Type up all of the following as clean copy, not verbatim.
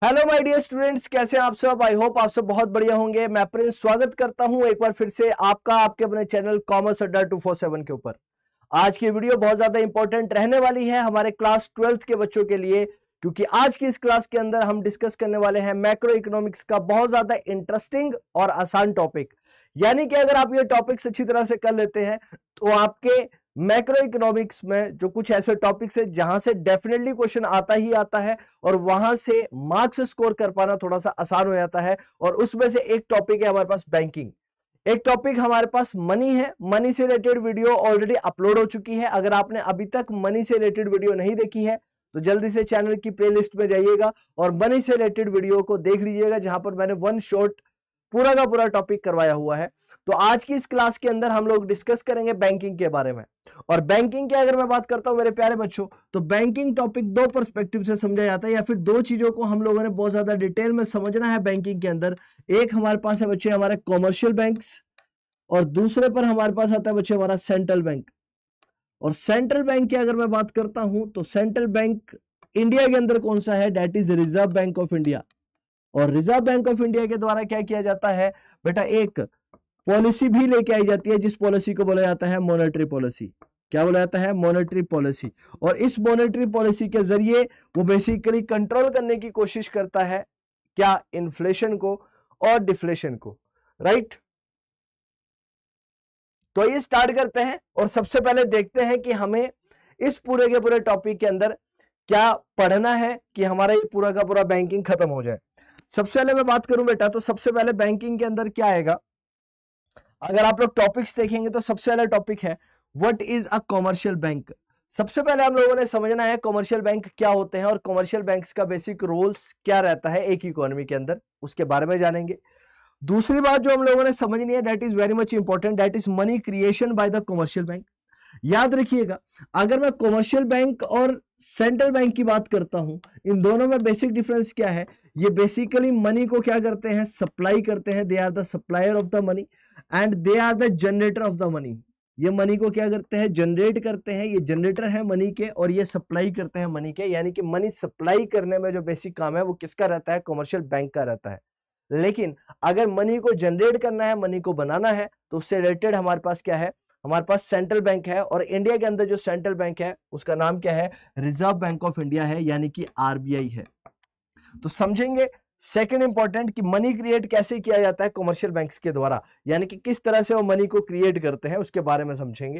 Hello my dear students, कैसे हैं आप सब। आई होप आप सब बहुत बढ़िया होंगे। मैं प्रिंस स्वागत करता हूं एक बार फिर से आपका आपके अपने चैनल कॉमर्स अड्डा 247 के ऊपर। आज की वीडियो बहुत ज्यादा इंपॉर्टेंट रहने वाली है हमारे क्लास 12th के बच्चों के लिए, क्योंकि आज की इस क्लास के अंदर हम डिस्कस करने वाले हैं मैक्रो इकोनॉमिक्स का बहुत ज्यादा इंटरेस्टिंग और आसान टॉपिक। यानी कि अगर आप ये टॉपिक्स अच्छी तरह से कर लेते हैं तो आपके मैक्रो इकोनॉमिक्स में जो कुछ ऐसे टॉपिक्स है जहां से डेफिनेटली क्वेश्चन आता ही आता है और वहां से मार्क्स स्कोर कर पाना थोड़ा सा आसान हो जाता है। और उसमें से एक टॉपिक है हमारे पास बैंकिंग, एक टॉपिक हमारे पास मनी है। मनी से रिलेटेड वीडियो ऑलरेडी अपलोड हो चुकी है। अगर आपने अभी तक मनी से रिलेटेड वीडियो नहीं देखी है तो जल्दी से चैनल की प्लेलिस्ट में जाइएगा और मनी से रिलेटेड वीडियो को देख लीजिएगा, जहां पर मैंने वन शॉट पूरा का पूरा टॉपिक करवाया हुआ है। तो आज की इस क्लास के अंदर हम लोग डिस्कस करेंगे बैंकिंग के बारे में। और बैंकिंग की अगर मैं बात करता हूं मेरे प्यारे बच्चों, तो बैंकिंग टॉपिक दो पर्सपेक्टिव से समझा जाता है, या फिर दो चीजों को हम लोगों ने बहुत ज्यादा डिटेल में समझना है बैंकिंग के अंदर। एक हमारे पास है बच्चे हमारे कॉमर्शियल बैंक्स, और दूसरे पर हमारे पास आता है बच्चे हमारा सेंट्रल बैंक। और सेंट्रल बैंक की अगर मैं बात करता हूं तो सेंट्रल बैंक इंडिया के अंदर कौन सा है, that is Reserve bank of India. और रिजर्व बैंक ऑफ इंडिया के द्वारा क्या किया जाता है बेटा, एक पॉलिसी भी लेके आई जाती है जिस पॉलिसी को बोला जाता है मॉनेटरी पॉलिसी। क्या बोला जाता है, मॉनेटरी पॉलिसी। और इस मॉनेटरी पॉलिसी के जरिए वो बेसिकली कंट्रोल करने की कोशिश करता है क्या, इन्फ्लेशन को और डिफ्लेशन को, राइट। तो ये स्टार्ट करते हैं और सबसे पहले देखते हैं कि हमें इस पूरे के पूरे टॉपिक के अंदर क्या पढ़ना है कि हमारा ये पूरा का पूरा बैंकिंग खत्म हो जाए। सबसे पहले मैं बात करूं बेटा, तो सबसे पहले बैंकिंग के अंदर क्या आएगा, अगर आप लोग टॉपिक्स देखेंगे तो सबसे पहला टॉपिक है what is a commercial bank. सबसे पहले हम लोगों ने समझना है कॉमर्शियल बैंक क्या होते हैं और कॉमर्शियल बैंक्स का बेसिक रोल्स क्या रहता है एक इकोनॉमी के अंदर, उसके बारे में जानेंगे। दूसरी बात जो हम लोगों ने समझनी है, that is very much important, that is money creation by the commercial bank. याद रखिएगा, अगर मैं कॉमर्शियल बैंक और सेंट्रल बैंक की बात करता हूं, इन दोनों में बेसिक डिफरेंस क्या है, ये बेसिकली मनी को क्या करते हैं, सप्लाई करते हैं। They are the supplier of the money and they are the generator of the money. ये मनी को क्या करते हैं, जनरेट करते हैं, ये जनरेटर है मनी के, और ये सप्लाई करते हैं मनी के। यानी कि मनी सप्लाई करने में जो बेसिक काम है वो किसका रहता है, कॉमर्शियल बैंक का रहता है। लेकिन अगर मनी को जनरेट करना है, मनी को बनाना है, तो उससे रिलेटेड हमारे पास क्या है, हमारे पास सेंट्रल बैंक है। और इंडिया के अंदर जो सेंट्रल बैंक है उसका नाम क्या है, रिजर्व बैंक ऑफ इंडिया है, यानी कि आरबीआई है। तो समझेंगे सेकंड इंपॉर्टेंट कि मनी क्रिएट कैसे किया जाता है कॉमर्शियल बैंक्स के द्वारा, यानी कि किस तरह से वो मनी को क्रिएट करते हैं, उसके बारे में समझेंगे।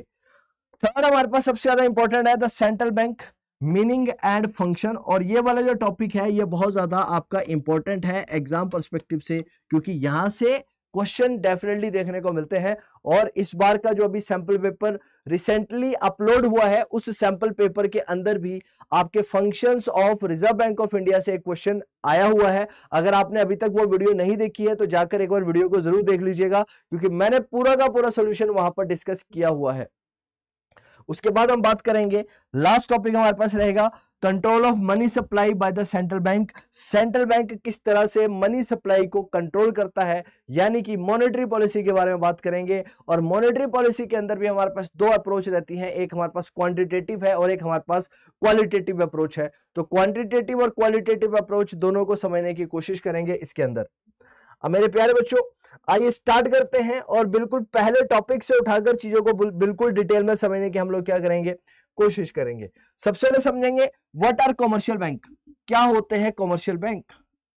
थर्ड हमारे पास सबसे ज्यादा इंपॉर्टेंट है the central bank meaning and function. और ये वाला जो टॉपिक है ये बहुत ज्यादा आपका इंपॉर्टेंट है एग्जाम पर्सपेक्टिव से, क्योंकि यहां से क्वेश्चन डेफिनेटली देखने को मिलते हैं। और इस बार का जो अभी सैंपल पेपर रिसेंटली अपलोड हुआ है उस सैंपल पेपर के अंदर भी आपके functions of reserve bank of India से एक क्वेश्चन आया हुआ है। अगर आपने अभी तक वो वीडियो नहीं देखी है तो जाकर एक बार वीडियो को जरूर देख लीजिएगा, क्योंकि मैंने पूरा का पूरा सोल्यूशन वहां पर डिस्कस किया हुआ है। उसके बाद हम बात करेंगे, लास्ट टॉपिक हमारे पास रहेगा control of money supply bye the central bank. Central bank किस तरह से मनी सप्लाई को कंट्रोल करता है, यानी कि मॉनेटरी पॉलिसी के बारे में बात करेंगे। और मॉनेटरी पॉलिसी के अंदर भी हमारे पास दो अप्रोच रहती हैं, एक हमारे पास क्वांटिटेटिव है और एक हमारे पास क्वालिटेटिव अप्रोच है। तो क्वांटिटेटिव और क्वालिटेटिव अप्रोच दोनों को समझने की कोशिश करेंगे इसके अंदर। अब मेरे प्यारे बच्चों आइए स्टार्ट करते हैं और बिल्कुल पहले टॉपिक से उठाकर चीजों को बिल्कुल डिटेल में समझने की हम लोग क्या करेंगे, कोशिश करेंगे। सबसे पहले समझेंगे व्हाट आर कॉमर्शियल बैंक, क्या होते हैं कॉमर्शियल बैंक,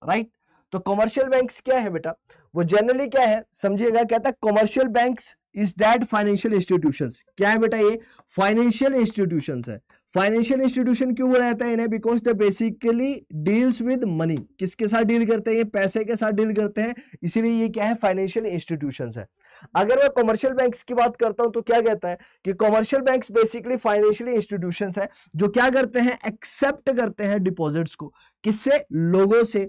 राइट। तो कॉमर्शियल बैंक्स क्या है बेटा, वो जनरली क्या है समझिएगा, कहता है commercial banks is that financial institutions. क्या है बेटा, ये फाइनेंशियल इंस्टीट्यूशंस है। फाइनेंशियल इंस्टीट्यूशन क्यों बोला जाता है इन्हें, because they basically deals with money. किसके साथ डील करते हैं, ये पैसे के साथ डील करते हैं, इसीलिए ये क्या है, फाइनेंशियल इंस्टीट्यूशंस है। अगर मैं कॉमर्शियल बैंक्स की बात करता हूं तो क्या कहता है कि commercial banks basically financial institutions है जो क्या करते हैं, एक्सेप्ट करते हैं डिपॉजिट्स को, किससे, लोगों से,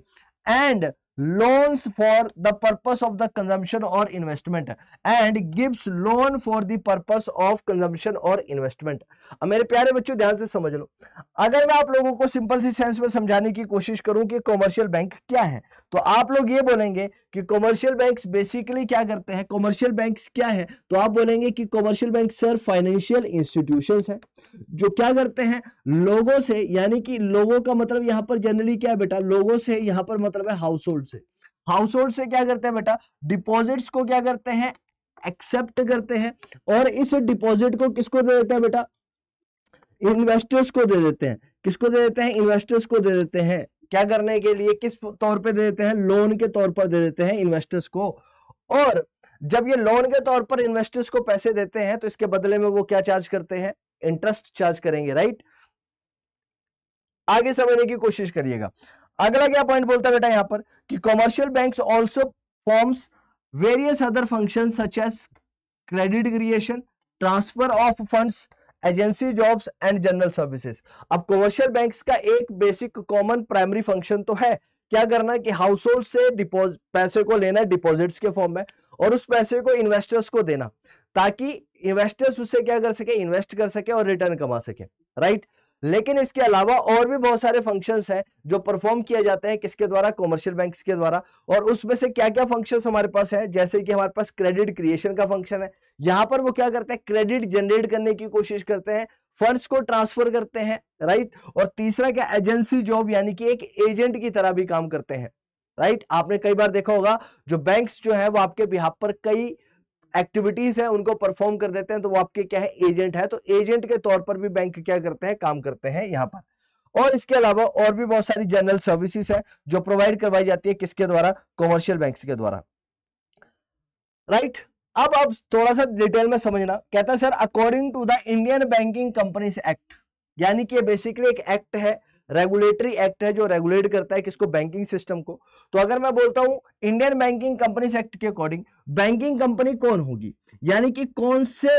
and loans for the purpose of the consumption or investment and gives loan for the purpose of consumption or investment। अब मेरे प्यारे बच्चों ध्यान से समझ लो, अगर मैं आप लोगों को सिंपल सी सेंस में समझाने की कोशिश करूं कि कॉमर्शियल बैंक क्या है, तो आप लोग ये बोलेंगे कि कॉमर्शियल बैंक्स बेसिकली क्या करते हैं। कॉमर्शियल बैंक्स क्या है, तो आप बोलेंगे कि commercial bank sir financial institutions है जो क्या करते हैं, लोगों से, यानी कि लोगों का मतलब यहां पर जनरली क्या है बेटा, लोगों से यहां पर मतलब है हाउस होल्ड से। हाउस होल्ड से क्या करते हैं बेटा, डिपॉजिट्स को क्या करते हैं, एक्सेप्ट करते हैं, और इस डिपॉजिट को किसको दे देते हैं बेटा, इन्वेस्टर्स को दे देते हैं। किसको दे देते हैं, इन्वेस्टर्स को दे देते हैं। क्या करने के लिए, किस तौर पे दे देते हैं, लोन के तौर पर दे देते हैं इन्वेस्टर्स को। और जब ये लोन के तौर पर इन्वेस्टर्स को पैसे देते हैं तो इसके बदले में वो क्या चार्ज करते हैं, इंटरेस्ट चार्ज करेंगे, राइट। आगे समझने की कोशिश करिएगा। अगला क्या पॉइंट बोलता है बेटा यहां पर कि commercial banks also forms various other functions such as credit creation, transfer of funds, agency jobs and general services. अब कॉमर्शियल बैंक्स का एक बेसिक कॉमन प्राइमरी फंक्शन तो है क्या करना कि हाउस होल्ड से पैसे को लेना डिपॉजिट्स के फॉर्म में और उस पैसे को इन्वेस्टर्स को देना ताकि इन्वेस्टर्स उससे क्या कर सके, इन्वेस्ट कर सके और रिटर्न कमा सके, राइट। लेकिन इसके अलावा और भी बहुत सारे फंक्शंस हैं जो परफॉर्म किए जाते हैं किसके द्वारा, कॉमर्शियल बैंक्स के द्वारा। और उसमें से क्या क्या फंक्शंस हमारे पास है, जैसे कि हमारे पास क्रेडिट क्रिएशन का फंक्शन है। यहां पर वो क्या करते हैं, क्रेडिट जनरेट करने की कोशिश करते हैं, फंड्स को ट्रांसफर करते हैं, राइट। और तीसरा क्या, एजेंसी जॉब, यानी कि एक एजेंट की तरह भी काम करते हैं, राइट। आपने कई बार देखा होगा जो बैंक्स जो है वो आपके बिहाफ पर कई एक्टिविटीज है उनको परफॉर्म कर देते हैं, तो वो आपके क्या है, एजेंट है। तो एजेंट के तौर पर भी बैंक क्या करते हैं, काम करते हैं यहां पर। और इसके अलावा और भी बहुत सारी जनरल सर्विसेज है जो प्रोवाइड करवाई जाती है किसके द्वारा, कॉमर्शियल बैंक्स के द्वारा, राइट। अब थोड़ा सा डिटेल में समझना। कहता है sir according to the Indian banking companies act, यानी कि बेसिकली एक एक्ट है, रेगुलेटरी एक्ट है जो रेगुलेट करता है किसको, बैंकिंग सिस्टम को। तो अगर मैं बोलता हूं इंडियन बैंकिंग कंपनीज एक्ट के अकॉर्डिंग बैंकिंग कंपनी कौन होगी, यानी कि कौन से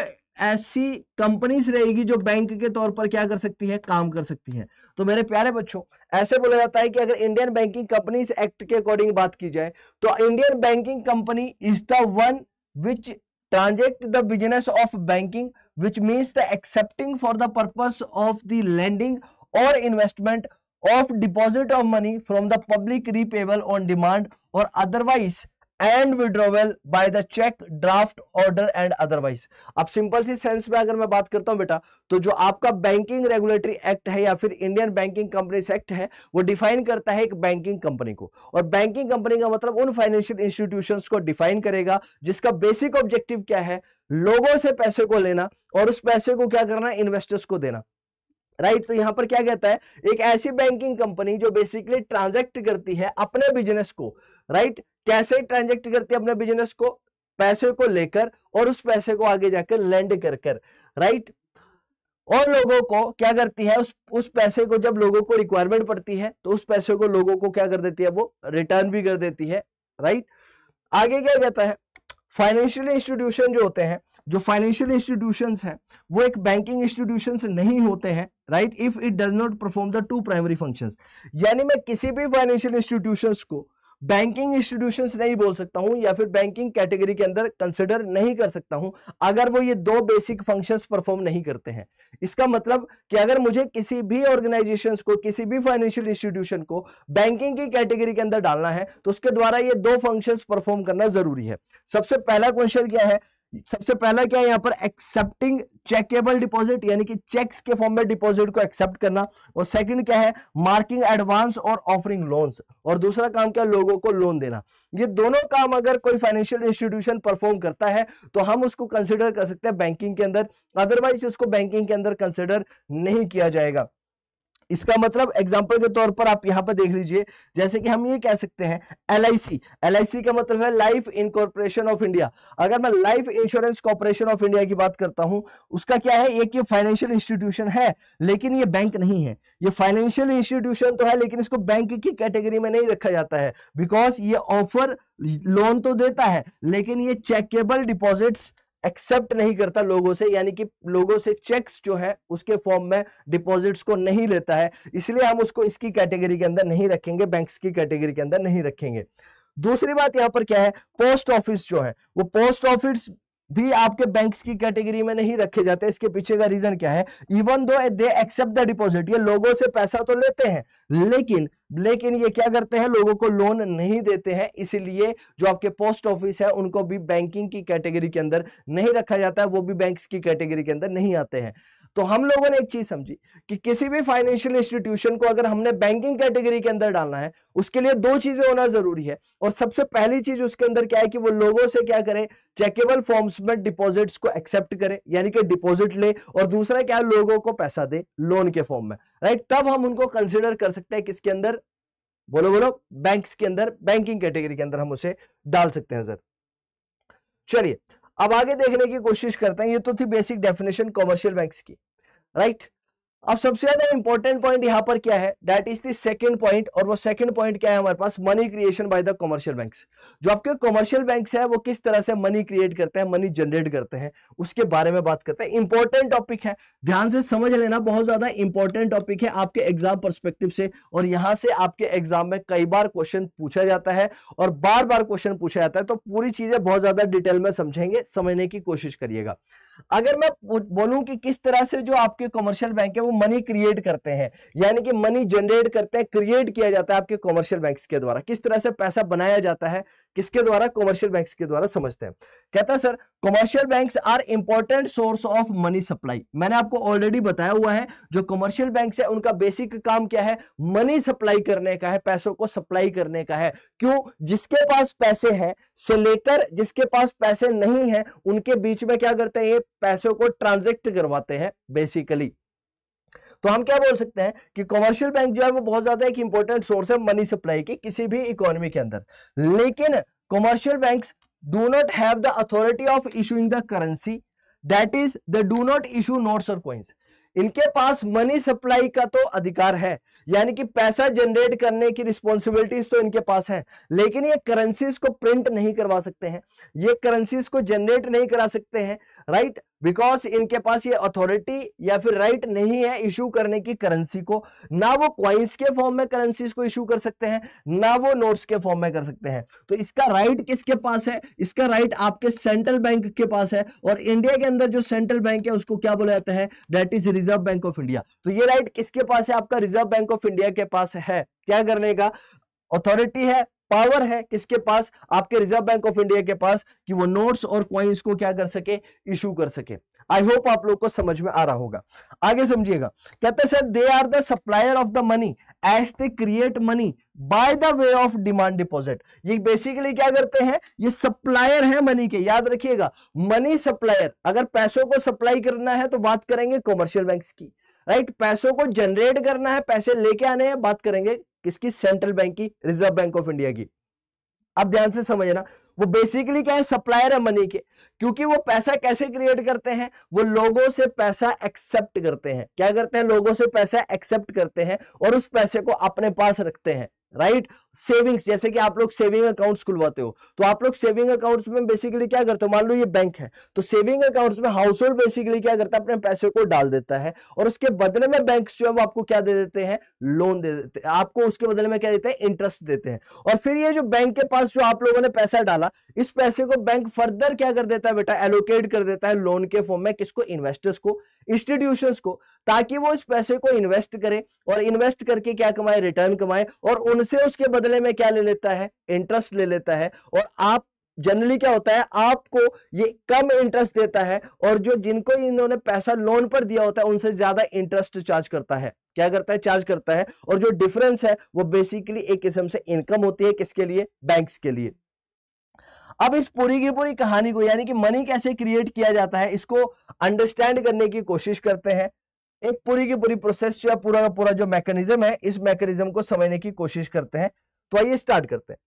ऐसी कंपनीज रहेगी जो बैंक के तौर पर क्या कर सकती है, काम कर सकती है। तो मेरे प्यारे बच्चों ऐसे बोला जाता है कि अगर इंडियन बैंकिंग कंपनीज एक्ट के अकॉर्डिंग बात की जाए तो Indian banking company is the one which transact the business of banking, which means the accepting for the purpose of the lending or investment of deposit of money from the public repayable on demand or otherwise and withdrawal by the check, draft, order and otherwise। अब simple सी sense में अगर मैं बात करता हूं बेटा, तो जो आपका बैंकिंग रेगुलेटरी एक्ट है या फिर इंडियन बैंकिंग कंपनीज एक्ट है वो डिफाइन करता है एक बैंकिंग कंपनी को। और बैंकिंग कंपनी का मतलब उन फाइनेंशियल इंस्टीट्यूशंस को डिफाइन करेगा जिसका बेसिक ऑब्जेक्टिव क्या है, लोगों से पैसे को लेना और उस पैसे को क्या करना, इन्वेस्टर्स को देना, राइट। तो यहां पर क्या कहता है, एक ऐसी बैंकिंग कंपनी जो बेसिकली ट्रांजैक्ट करती है अपने बिजनेस को, राइट। कैसे ट्रांजैक्ट करती है अपने बिजनेस को, पैसे को लेकर और उस पैसे को आगे जाकर लेंड कर, राइट। और लोगों को क्या करती है, उस पैसे को जब लोगों को रिक्वायरमेंट पड़ती है तो उस पैसे को लोगों को क्या कर देती है, वो रिटर्न भी कर देती है, राइट। आगे क्या कहता है, फाइनेंशियल इंस्टीट्यूशन जो होते हैं, जो फाइनेंशियल इंस्टीट्यूशंस हैं वो एक बैंकिंग इंस्टीट्यूशंस नहीं होते हैं, right, if it does not perform the two primary functions. यानी मैं किसी भी फाइनेंशियल इंस्टीट्यूशंस को बैंकिंग इंस्टीट्यूशंस नहीं बोल सकता हूं या फिर बैंकिंग कैटेगरी के अंदर कंसिडर नहीं कर सकता हूं अगर वो ये दो बेसिक फंक्शंस परफॉर्म नहीं करते हैं। इसका मतलब कि अगर मुझे किसी भी ऑर्गेनाइजेशंस को, किसी भी फाइनेंशियल इंस्टीट्यूशन को बैंकिंग की कैटेगरी के अंदर डालना है तो उसके द्वारा ये दो फंक्शंस परफॉर्म करना जरूरी है। सबसे पहला क्वेश्चन क्या है, सबसे पहला क्या है यहाँ पर, एक्सेप्टिंग चेकेबल डिपॉजिट, यानी कि चेक्स के फॉर्म में डिपॉजिट को एक्सेप्ट करना। और सेकंड क्या है, मार्किंग एडवांस और ऑफरिंग लोन्स। और दूसरा काम क्या, लोगों को लोन देना। ये दोनों काम अगर कोई फाइनेंशियल इंस्टीट्यूशन परफॉर्म करता है तो हम उसको कंसिडर कर सकते हैं बैंकिंग के अंदर, अदरवाइज उसको बैंकिंग के अंदर कंसिडर नहीं किया जाएगा। इसका मतलब एग्जांपल के तौर पर आप यहां पर देख लीजिए, जैसे कि हम ये कह सकते हैं LIC, LIC का मतलब है लाइफ इनकॉर्पोरेशन ऑफ इंडिया। अगर मैं life insurance corporation of India की बात करता हूं, उसका क्या है, एक ये फाइनेंशियल इंस्टीट्यूशन है लेकिन ये बैंक नहीं है। ये फाइनेंशियल इंस्टीट्यूशन तो है लेकिन इसको बैंक की कैटेगरी में नहीं रखा जाता है, बिकॉज ये ऑफर लोन तो देता है लेकिन ये चेकेबल डिपॉजिट्स एक्सेप्ट नहीं करता लोगों से, यानी कि लोगों से चेक्स जो है उसके फॉर्म में डिपॉजिट्स को नहीं लेता है, इसलिए हम उसको इसकी कैटेगरी के अंदर नहीं रखेंगे, बैंक्स की कैटेगरी के अंदर नहीं रखेंगे। दूसरी बात यहां पर क्या है, पोस्ट ऑफिस जो है वो पोस्ट ऑफिस भी आपके बैंक्स की कैटेगरी में नहीं रखे जाते। इसके पीछे का रीजन क्या है, even though they accept the deposit, ये लोगों से पैसा तो लेते हैं लेकिन ये क्या करते हैं, लोगों को लोन नहीं देते हैं, इसलिए जो आपके पोस्ट ऑफिस है उनको भी बैंकिंग की कैटेगरी के अंदर नहीं रखा जाता है, वो भी बैंक्स की कैटेगरी के अंदर नहीं आते हैं। तो हम लोगों ने एक चीज समझी कि किसी भी फाइनेंशियल इंस्टीट्यूशन को अगर हमने बैंकिंग कैटेगरी के अंदर डालना है, उसके लिए दो चीजें होना जरूरी है। और सबसे पहली चीज उसके अंदर क्या है कि वो लोगों से क्या करे, चेकेबल फॉर्म्स में डिपॉजिट्स को एक्सेप्ट करे, यानी कि डिपॉजिट ले, और दूसरा क्या है, लोगों को पैसा दे लोन के फॉर्म में, राइट। तब हम उनको कंसिडर कर सकते हैं किसके अंदर, बोलो बोलो, बैंक्स के अंदर, बैंकिंग कैटेगरी के अंदर हम उसे डाल सकते हैं सर। चलिए अब आगे देखने की कोशिश करते हैं। ये तो थी बेसिक डेफिनेशन कॉमर्शियल बैंक्स की, राइट। अब सबसे ज्यादा इंपॉर्टेंट पॉइंट यहां पर क्या है, that is the second point, और वो सेकंड पॉइंट क्या है हमारे पास, money creation by the commercial banks. जो आपके कमर्शियल बैंक्स है वो किस तरह से मनी क्रिएट करते हैं, मनी जनरेट करते हैं, उसके बारे में बात करते हैं। इंपॉर्टेंट टॉपिक है, ध्यान से समझ लेना, बहुत ज्यादा इंपॉर्टेंट टॉपिक है आपके एग्जाम पर्सपेक्टिव से, और यहां से आपके एग्जाम में कई बार क्वेश्चन पूछा जाता है और बार बार क्वेश्चन पूछा जाता है। तो पूरी चीजें बहुत ज्यादा डिटेल में समझेंगे, समझने की कोशिश करिएगा। अगर मैं बोलूं कि किस तरह से जो आपके कमर्शियल बैंक है वो मनी क्रिएट करते हैं, यानी कि मनी जनरेट करते हैं, क्रिएट किया जाता है आपके कमर्शियल बैंक्स के द्वारा, किस तरह से पैसा बनाया जाता है, किसके द्वारा, कमर्शियल बैंक्स के द्वारा, समझते हैं। कहता है sir commercial banks are important source of money supply. मैंने आपको ऑलरेडी बताया हुआ है जो कमर्शियल बैंक्स है उनका बेसिक काम क्या है, मनी सप्लाई करने का है, पैसों को सप्लाई करने का है। क्यों, जिसके पास पैसे हैं से लेकर जिसके पास पैसे नहीं है उनके बीच में क्या करते हैं, ये पैसों को ट्रांजैक्ट करवाते हैं बेसिकली। तो हम क्या बोल सकते हैं कि कमर्शियल बैंक जो है वो बहुत ज्यादा एक इंपॉर्टेंट सोर्स है मनी सप्लाई की किसी भी इकोनॉमी के अंदर। लेकिन commercial banks do not have the authority of issuing the currency, that is they do not issue notes और कॉइंस। इनके पास मनी सप्लाई का तो अधिकार है, यानी कि पैसा जनरेट करने की रिस्पॉन्सिबिलिटीज तो इनके पास है, लेकिन ये करेंसीज को प्रिंट नहीं करवा सकते हैं, ये करेंसीज को जनरेट नहीं करा सकते हैं, राइट, बिकॉज इनके पास ये अथॉरिटी या फिर राइट नहीं है इशू करने की करेंसी को। ना वो क्वाइंस के फॉर्म में करेंसीज को इशू कर सकते हैं, ना वो नोट्स के फॉर्म में कर सकते हैं। तो इसका राइट किसके पास है, इसका राइट आपके सेंट्रल बैंक के पास है, और इंडिया के अंदर जो सेंट्रल बैंक है उसको क्या बोला जाता है, that is Reserve bank of India. तो ये राइट किसके पास है, आपका रिजर्व बैंक ऑफ इंडिया के पास है, क्या करने का, अथॉरिटी है, पावर है किसके पास, आपके रिजर्व बैंक ऑफ इंडिया के पास, कि वो नोट्स और कॉइंस को क्या कर सके, इशू कर सके। आई होप आप लोग को समझ में आ रहा होगा। आगे समझिएगा, कहते हैं sir they are the supplier of the money as they create money by the way of demand deposit. ये बेसिकली क्या करते हैं, ये सप्लायर है मनी के, याद रखिएगा, मनी सप्लायर। अगर पैसों को सप्लाई करना है तो बात करेंगे कमर्शियल बैंक्स की, राइट। पैसों को जनरेट करना है, पैसे लेके आने हैं, बात करेंगे किसकी, सेंट्रल बैंक की, रिजर्व बैंक ऑफ इंडिया की। अब ध्यान से समझना, वो बेसिकली क्या है, सप्लायर है मनी के। क्योंकि वो पैसा कैसे क्रिएट करते हैं, वो लोगों से पैसा एक्सेप्ट करते हैं। क्या करते हैं, लोगों से पैसा एक्सेप्ट करते हैं और उस पैसे को अपने पास रखते हैं, राइट। सेविंग्स, जैसे कि आप लोग सेविंग अकाउंट्स खुलवाते हो, तो आप लोग सेविंग अकाउंट्स में बेसिकली क्या करते हो, मान लो ये बैंक है, तो सेविंग अकाउंट्स में हाउस होल्ड बेसिकली क्या करता है, अपने पैसे को डाल देता है, और उसके बदले में बैंक्स जो है वो आपको क्या दे देते हैं, लोन दे देते हैं आपको, उसके बदले में क्या देते हैं, इंटरेस्ट देते हैं। और फिर ये जो बैंक के पास जो आप लोगों ने पैसा डाला, इस पैसे को बैंक फर्दर क्या कर देता है बेटा, एलोकेट कर देता है लोन के फॉर्म में, किसको, इन्वेस्टर्स को, इंस्टीट्यूशंस को, ताकि वो इस पैसे को इन्वेस्ट करे, और इन्वेस्ट करके क्या कमाए, रिटर्न कमाए, और उनसे उसके बदले में क्या ले लेता है, इंटरेस्ट ले लेता है। और आप जनरली क्या होता है, आपको ये कम इंटरेस्ट देता है, और जो जिनको इन्होंने पैसा लोन पर दिया होता है उनसे ज्यादा इंटरेस्ट चार्ज करता है। क्या करता है, चार्ज करता है। और जो डिफरेंस है वो बेसिकली एक किस्म से इनकम होती है, किसके लिए, बैंक्स के लिए। अब इस पूरी की पूरी कहानी को, यानी कि मनी कैसे क्रिएट किया जाता है, इसको अंडरस्टैंड करने की कोशिश करते हैं। एक पूरी की पूरी प्रोसेस जो है, पूरा का पूरा जो मैकेनिज्म है, इस मैकेनिज्म को समझने की कोशिश करते हैं। तो आइए स्टार्ट करते हैं।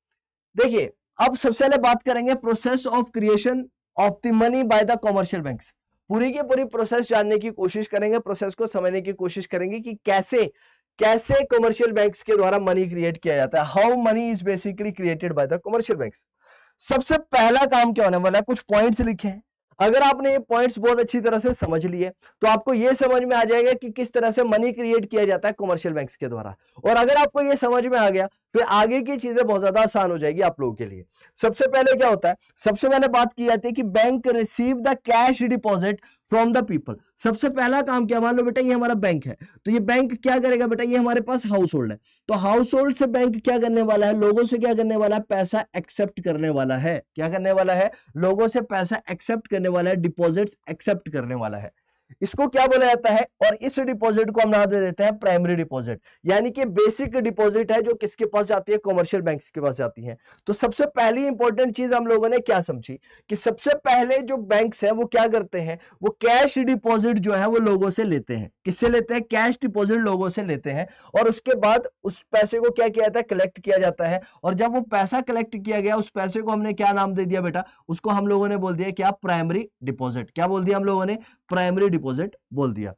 देखिए, अब सबसे पहले बात करेंगे process of creation of the money by the commercial banks. पूरी की पूरी प्रोसेस जानने की कोशिश करेंगे, प्रोसेस को समझने की कोशिश करेंगे कि कैसे कमर्शियल बैंक्स के द्वारा मनी क्रिएट किया जाता है, how many is basically created by the commercial banks. सबसे पहला काम क्या होने वाला है, कुछ पॉइंट्स लिखे हैं, अगर आपने ये पॉइंट्स बहुत अच्छी तरह से समझ लिए तो आपको ये समझ में आ जाएगा कि किस तरह से मनी क्रिएट किया जाता है कमर्शियल बैंक्स के द्वारा। और अगर आपको ये समझ में आ गया फिर आगे की चीजें बहुत ज्यादा आसान हो जाएगी आप लोगों के लिए। सबसे पहले क्या होता है, सबसे पहले बात की जाती है कि bank receive the cash deposit from the people. सबसे पहला काम क्या, मान लो बेटा ये हमारा बैंक है, तो ये बैंक क्या करेगा बेटा, ये हमारे पास हाउस होल्ड है, तो हाउस होल्ड से बैंक क्या करने वाला है, लोगों से क्या करने वाला है, पैसा एक्सेप्ट करने वाला है। क्या करने वाला है, लोगों से पैसा एक्सेप्ट करने वाला है, डिपॉजिट्स एक्सेप्ट करने वाला है। इसको क्या बोला जाता है, और इस डिपॉजिट को हम नाम दे देते हैं प्राइमरी डिपॉजिट, यानी कि बेसिक डिपॉजिट है जो किसके पास जाती है, कमर्शियल बैंक्स के पास जाती है। तो सबसे पहली इंपॉर्टेंट चीज हम लोगों ने क्या समझी कि सबसे पहले जो बैंक्स हैं वो क्या करते हैं, वो कैश डिपॉजिट जो है वो लोगों से लेते हैं। किससे लेते हैं, कैश डिपॉजिट लोगों से लेते हैं, और उसके बाद उस पैसे को क्या किया जाता है, कलेक्ट किया जाता है। और जब वो पैसा कलेक्ट किया गया, उस पैसे को हमने क्या नाम दे दिया बेटा, उसको हम लोगों ने बोल दिया क्या, प्राइमरी डिपॉजिट। क्या बोल दिया हम लोगों ने, प्राइमरी डिपॉजिट बोल दिया।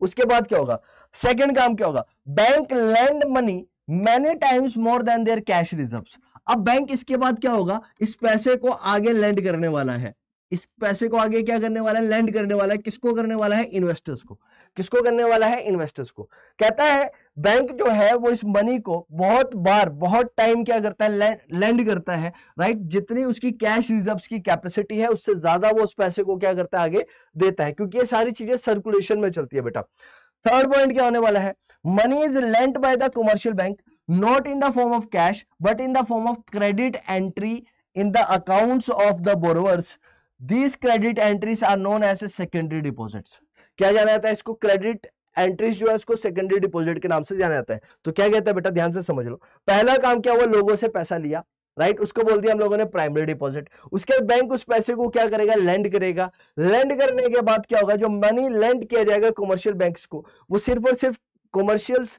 उसके बाद क्या होगा, सेकंड काम क्या होगा, bank lend money many times more than their cash reserves. अब बैंक इसके बाद क्या होगा, इस पैसे को आगे लैंड करने वाला है, इस पैसे को आगे क्या करने वाला है, लैंड करने वाला है। किसको करने वाला है, इन्वेस्टर्स को। किसको करने वाला है, इन्वेस्टर्स को। कहता है बैंक जो है वो इस मनी को बहुत बार बहुत टाइम क्या करता है, लैंड करता है, राइट। जितनी उसकी कैश रिजर्व्स की कैपेसिटी है उससे ज्यादा वो उस पैसे को क्या करता है, आगे देता है, क्योंकि ये सारी चीजें सर्कुलेशन में चलती है बेटा। थर्ड पॉइंट क्या होने वाला है, money is lent bye the commercial bank not in the form of cash but in the form of credit entry in the accounts of the borrowers. These credit entries are known as secondary deposits। क्या जाना जाता है इसको, credit entries जो है इसको secondary deposit के नाम से जाना जाता है। तो क्या कहता है बेटा, ध्यान से समझ लो। पहला काम क्या हुआ, लोगों से पैसा लिया, राइट, उसको बोल दिया हम लोगों ने प्राइमरी डिपॉजिट। उसके बैंक उस पैसे को क्या करेगा, लेंड करेगा। लेंड करने के बाद क्या होगा, जो मनी लेंड किया जाएगा कमर्शियल बैंक्स को, वो सिर्फ और सिर्फ कमर्शियल्स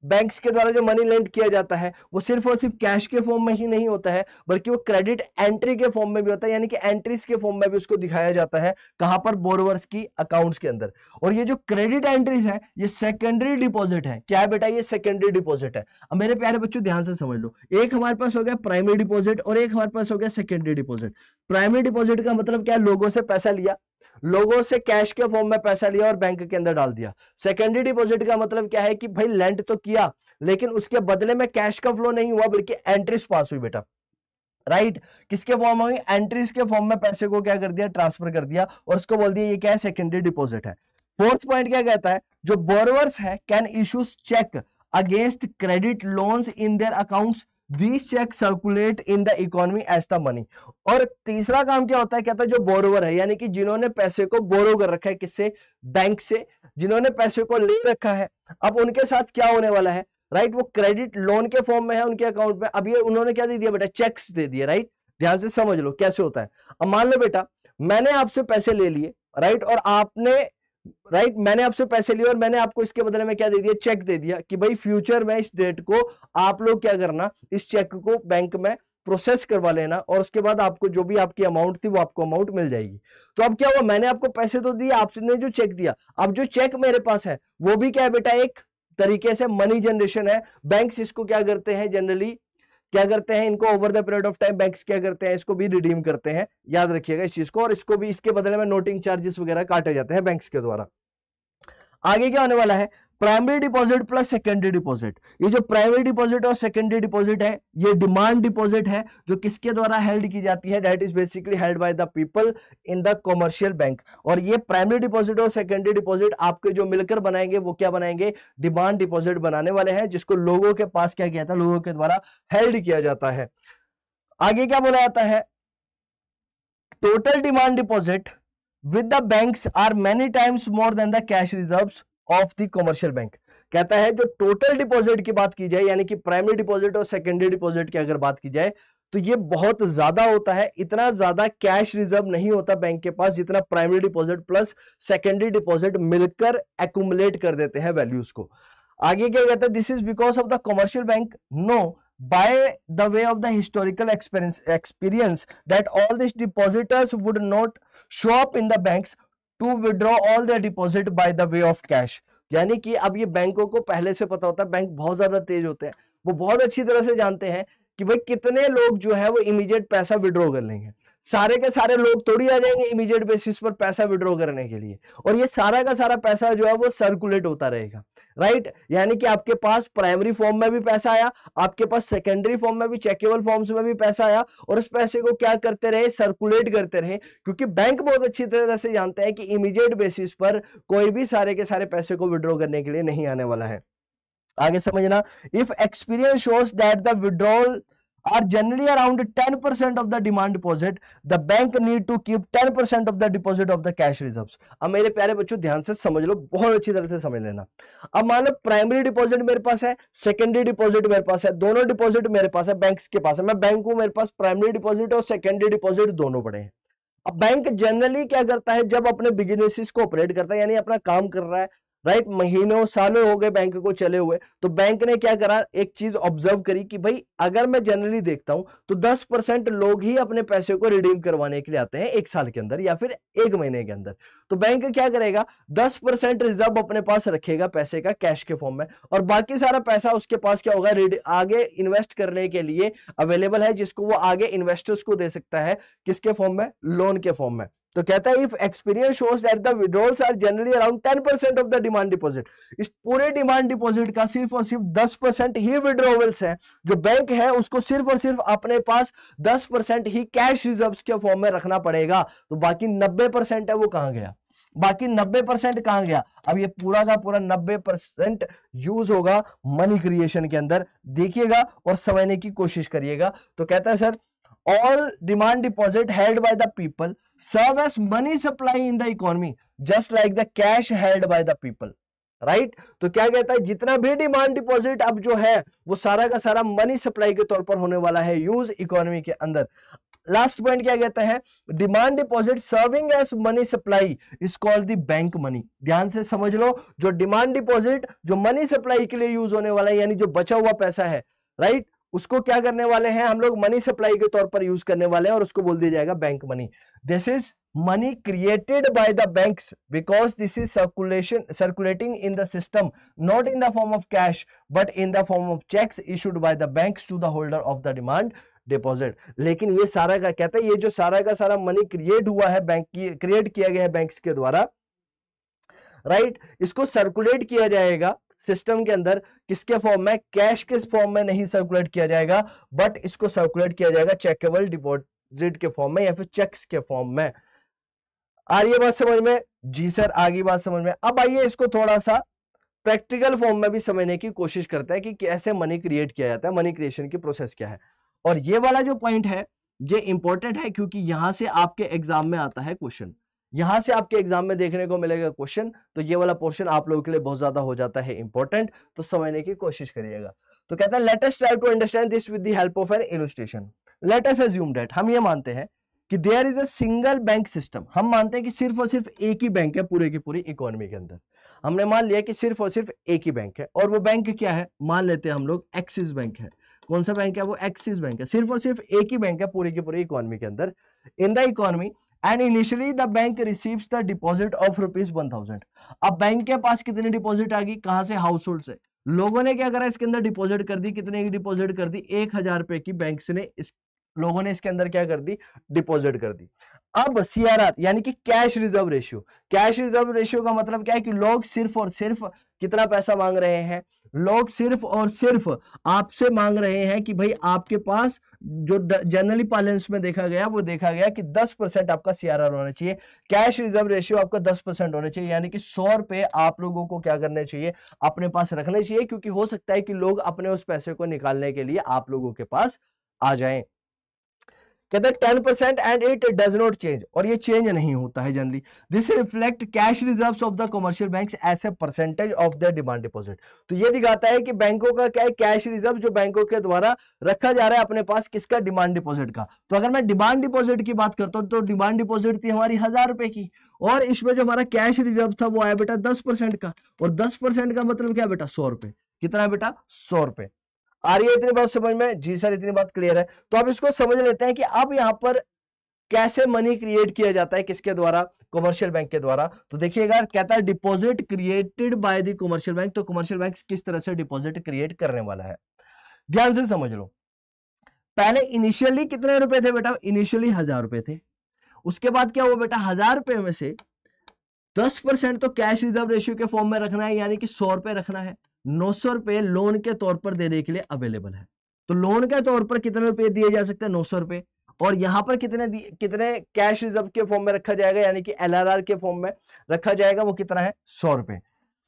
बैंक्स के द्वारा जो मनी लेंड किया जाता है वो सिर्फ और सिर्फ कैश के फॉर्म में ही नहीं होता है, बल्कि वो क्रेडिट एंट्री के फॉर्म में भी होता है, यानी कि एंट्रीज के फॉर्म में भी उसको दिखाया जाता है। कहां पर, बोरोवर्स की अकाउंट्स के अंदर। और ये जो क्रेडिट एंट्रीज है ये सेकेंडरी डिपॉजिट है। क्या है बेटा, ये सेकेंडरी डिपॉजिट है। अब मेरे प्यारे बच्चों ध्यान से समझ लो, एक हमारे पास हो गया प्राइमरी डिपॉजिट और एक हमारे पास हो गया सेकेंडरी डिपॉजिट। प्राइमरी डिपॉजिट का मतलब क्या है, लोगों से पैसा लिया, लोगों से कैश के फॉर्म में पैसा लिया और बैंक के अंदर डाल दिया। सेकेंडरी डिपॉजिट का मतलब क्या है कि भाई लेंड तो किया लेकिन उसके बदले में कैश का फ्लो नहीं हुआ बल्कि एंट्रीज पास हुई बेटा, राइट। किसके फॉर्म में, एंट्रीज के फॉर्म में पैसे को क्या कर दिया, ट्रांसफर कर दिया, और उसको बोल दिया ये क्या है, सेकेंडरी डिपॉजिट है। फोर्थ पॉइंट क्या कहता है, जो बोरोवर्स है can issue cheque against credit loans in their accounts, this cheque circulate in the economy as the money. और तीसरा काम क्या होता है, कहता है जो बोरोवर है यानी कि जिन्होंने पैसे को बोरो कर रखा है, किससे, बैंक से, जिन्होंने पैसे को ले रखा है, अब उनके साथ क्या होने वाला है, राइट, वो क्रेडिट लोन के फॉर्म में है उनके अकाउंट में। अब ये उन्होंने क्या दे दिया बेटा, चेक्स दे दिए, राइट। ध्यान से समझ लो कैसे होता है। अब मान लो बेटा मैंने आपसे पैसे ले लिए, राइट, और आपने, राइट, मैंने आपसे पैसे लिए और मैंने आपको इसके बदले में क्या दे दिया, चेक दे दिया कि भाई फ्यूचर में इस डेट को आप लोग क्या करना, इस चेक को बैंक में प्रोसेस करवा लेना और उसके बाद आपको जो भी आपकी अमाउंट थी वो आपको अमाउंट मिल जाएगी। तो अब क्या हुआ, मैंने आपको पैसे तो दिए, आपने जो चेक दिया, अब जो चेक मेरे पास है वो भी क्या है बेटा, एक तरीके से मनी जनरेशन है। बैंक्स इसको क्या करते हैं, जनरली क्या करते हैं, इनको over the period of time banks क्या करते हैं, इसको भी रिडीम करते हैं, याद रखिएगा इस चीज को। और इसको भी, इसके बदले में नोटिंग चार्जेस वगैरह काटे जाते हैं बैंक्स के द्वारा। आगे क्या होने वाला है, primary deposit plus secondary deposit. ये जो प्राइमरी डिपॉजिट और सेकेंडरी डिपॉजिट है ये डिमांड डिपॉजिट है जो किसके द्वारा हेल्ड की जाती है, that is basically held by the people in the commercial bank. और ये प्राइमरी डिपॉजिट और सेकेंडरी डिपॉजिट आपके जो मिलकर बनाएंगे वो क्या बनाएंगे, डिमांड डिपॉजिट बनाने वाले हैं, जिसको लोगों के पास क्या किया था, लोगों के द्वारा हेल्ड किया जाता है। आगे क्या बोला जाता है, total demand deposit with the banks are many times more than the cash reserves of the commercial bank। कहता है जो टोटल डिपॉजिट की बात की जाए यानी कि प्राइमरी डिपॉजिट और सेकेंडरी डिपॉजिट की अगर बात की जाए तो ये बहुत ज्यादा होता है। इतना ज्यादा कैश रिजर्व नहीं होता बैंक के पास जितना primary deposit plus secondary deposit मिलकर एक्यूमुलेट कर देते हैं वैल्यूज को। आगे क्या कहता है, this is because of the commercial bank no by the way of the historical experience that all these depositors would not show up in the banks to withdraw all their deposit by the way of cash। यानी कि अब ये बैंकों को पहले से पता होता है, बैंक बहुत ज्यादा तेज होते हैं, वो बहुत अच्छी तरह से जानते हैं कि भाई कितने लोग जो है वो इमीडिएट पैसा विड्रॉ कर लेंगे। सारे के सारे लोग थोड़ी आ जाएंगे इमीडिएट बेसिस पर पैसा विड्रॉ करने के लिए, और ये सारा का सारा पैसा जो है वो सर्कुलेट होता रहेगा, राइट। यानी कि आपके पास प्राइमरी फॉर्म में भी पैसा आया, आपके पास सेकेंडरी फॉर्म में भी, चेकेबल फॉर्म्स में भी पैसा आया, और उस पैसे को क्या करते रहे, सर्कुलेट करते रहे, क्योंकि बैंक बहुत अच्छी तरह से जानते हैं कि इमीडिएट बेसिस पर कोई भी सारे के सारे पैसे को विड्रॉ करने के लिए नहीं आने वाला है। आगे समझना, if experience shows that the withdrawal are generally around 10% of the demand deposit, the bank need to keep 10% of the deposit of the cash reserves। अब मेरे प्यारे बच्चों ध्यान से समझ लो, बहुत अच्छी तरह से समझ लेना। अब मान लो प्राइमरी डिपॉजिट मेरे पास है, सेकेंडरी डिपॉजिट मेरे पास है, दोनों डिपॉजिट मेरे पास है, बैंक्स के पास है, मैं बैंक हूं, मेरे पास प्राइमरी डिपॉजिट और सेकेंडरी डिपॉजिट दोनों पड़े हैं। अब बैंक जनरली क्या करता है, जब अपने बिजनेसेस को ऑपरेट करता है, यानी अपना काम कर रहा है, राइट, महीनों सालों हो गए बैंक को चले हुए, तो बैंक ने क्या करा, एक चीज ऑब्जर्व करी कि भाई अगर मैं जनरली देखता हूं तो 10% लोग ही अपने पैसे को रिडीम करवाने के लिए आते हैं एक साल के अंदर या फिर एक महीने के अंदर। तो बैंक क्या करेगा, 10% रिजर्व अपने पास रखेगा पैसे का कैश के फॉर्म में, और बाकी सारा पैसा उसके पास क्या होगा, आगे इन्वेस्ट करने के लिए अवेलेबल है, जिसको वो आगे इन्वेस्टर्स को दे सकता है, किसके फॉर्म में, लोन के फॉर्म में। तो कहता है if experience shows that the withdrawals are generally around 10% of the demand deposit, इस पूरे डिमांड डिपॉजिट का सिर्फ और सिर्फ 10% ही विड्रॉवल्स है, जो बैंक है उसको सिर्फ और सिर्फ अपने पास 10% ही कैश रिजर्व्स के फॉर्म में रखना पड़ेगा। तो बाकी 90% है वो कहां गया, बाकी 90% कहां गया। अब ये पूरा का पूरा 90% यूज होगा मनी क्रिएशन के अंदर, देखिएगा और समझने की कोशिश करिएगा। तो कहता है sir all demand deposit held by the people serve as money supply in the economy just like the cash held by the people, right. तो क्या कहता है, जितना भी डिमांड डिपॉजिट अब जो है वो सारा का सारा मनी सप्लाई के तौर पर होने वाला है यूज इकोनॉमी के अंदर। लास्ट पॉइंट क्या कहता है, demand deposit serving as money supply is called the bank money. ध्यान से समझ लो, जो डिमांड डिपॉजिट जो मनी सप्लाई के लिए यूज होने वाला है, यानी जो बचा हुआ पैसा है, राइट, उसको क्या करने वाले हैं हम लोग, मनी सप्लाई के तौर पर यूज करने वाले हैं, और उसको बोल दिया जाएगा bank money. This is money created by the banks because this is circulating in the system not in the form of cash but in the form of cheques issued by the banks to the holder of the demand deposit. लेकिन ये सारा का कहता है, ये जो सारा का सारा मनी क्रिएट हुआ है, बैंक की क्रिएट किया गया है बैंक्स के द्वारा, राइट, इसको सर्कुलेट किया जाएगा सिस्टम के अंदर, किसके फॉर्म में, कैश के फॉर्म में नहीं सर्कुलेट किया जाएगा, बट इसको सर्कुलेट किया जाएगा चेकेबल डिपॉजिट के फॉर्म में या फिर चेक्स के फॉर्म में। आ रही है बात समझ में? जी सर, आगे बात समझ में। अब आइए इसको थोड़ा सा प्रैक्टिकल फॉर्म में भी समझने की कोशिश करते हैं कि कैसे मनी क्रिएट किया जाता है, मनी क्रिएशन की प्रोसेस क्या है। और ये वाला जो पॉइंट है ये इंपॉर्टेंट है, क्योंकि यहां से आपके एग्जाम में आता है क्वेश्चन, यहां से आपके एग्जाम में देखने को मिलेगा क्वेश्चन, तो ये वाला पोर्शन आप लोगों के लिए बहुत ज्यादा हो जाता है इंपॉर्टेंट, तो समझने की कोशिश करिएगा। तो कहता है let us try to understand this with the help of an illustration. Let us assume that, हम ये मानते हैं कि there is a single bank system. हम मानते हैं कि सिर्फ और सिर्फ एक ही बैंक है पूरे की पूरी इकोनॉमी के अंदर। हमने मान लिया कि सिर्फ और सिर्फ एक ही बैंक है, और वो बैंक क्या है, मान लेते हैं हम लोग एक्सिस बैंक है। कौन सा बैंक है, वो एक्सिस बैंक है। सिर्फ और सिर्फ एक ही बैंक है पूरी की पूरी इकोनॉमी के अंदर, इन the economy, and initially the bank receives the deposit of ₹1000। अब बैंक के पास कितनी डिपॉजिट आ गई, कहां से, हाउस होल्ड से। लोगों ने क्या करा, इसके अंदर डिपॉजिट कर दी, कितने की डिपॉजिट कर दी, 1000 रुपए की बैंक ने लोगों ने इसके अंदर क्या कर दी, डिपॉजिट कर दी। अब सीआरआर यानी कि cash reserve ratio, cash reserve ratio का मतलब क्या है कि लोग सिर्फ और सिर्फ कितना पैसा मांग रहे हैं, लोग सिर्फ और सिर्फ आपसे मांग रहे हैं कि भाई आपके पास जो जनरली बैलेंस में देखा गया, वो देखा गया कि 10% आपका सीआरआर होना चाहिए, कैश रिजर्व रेशियो आपका 10% होना चाहिए, यानी कि 100 रुपए आप लोगों को क्या करने चाहिए, अपने पास रखने चाहिए, क्योंकि हो सकता है कि लोग अपने उस पैसे को निकालने के लिए आप लोगों के पास आ जाएं। कहते हैं 10% and it does not change, और ये चेंज नहीं होता है generally. This reflect cash reserves of the commercial banks as a percentage of the demand deposit. तो ये दिखाता है कि बैंकों का क्या है, कैश रिजर्व जो बैंकों के द्वारा रखा जा रहा है अपने पास, किसका, डिमांड डिपॉजिट का। तो अगर मैं डिमांड डिपॉजिट की बात करता हूं तो डिमांड डिपॉजिट थी हमारी 1000 रुपए की, और इसमें जो हमारा कैश रिजर्व था वो आया बेटा 10% का, और 10% का मतलब क्या बेटा, 100 रुपए। कितना बेटा, 100 रुपए। आ रही है इतनी बात समझ में? जी सर, इतनी बात क्लियर है। तो अब इसको समझ लेते हैं कि अब यहां पर कैसे मनी क्रिएट किया जाता है, किसके द्वारा, कमर्शियल बैंक के द्वारा। तो देखिएगा, कहता है deposit created by the commercial bank. तो कमर्शियल बैंक किस तरह से डिपॉजिट क्रिएट करने वाला है, ध्यान से समझ लो। पहले इनिशियली कितने रुपए थे बेटा, इनिशियली 1000 रुपए थे। उसके बाद क्या हुआ बेटा, 1000 रुपए में से 10% तो कैश रिजर्व रेशियो के फॉर्म में रखना है, यानी कि 100 रुपए रखना है। 900 रुपए लोन के तौर पर देने के लिए अवेलेबल है। तो लोन के तौर पर कितने रुपए दिए जा सकते हैं, 900 रुपए। और यहां पर कितने कैश रिजर्व के फॉर्म में रखा जाएगा, यानी कि LRR के फॉर्म में रखा जाएगा, वो कितना है, 100 रुपए।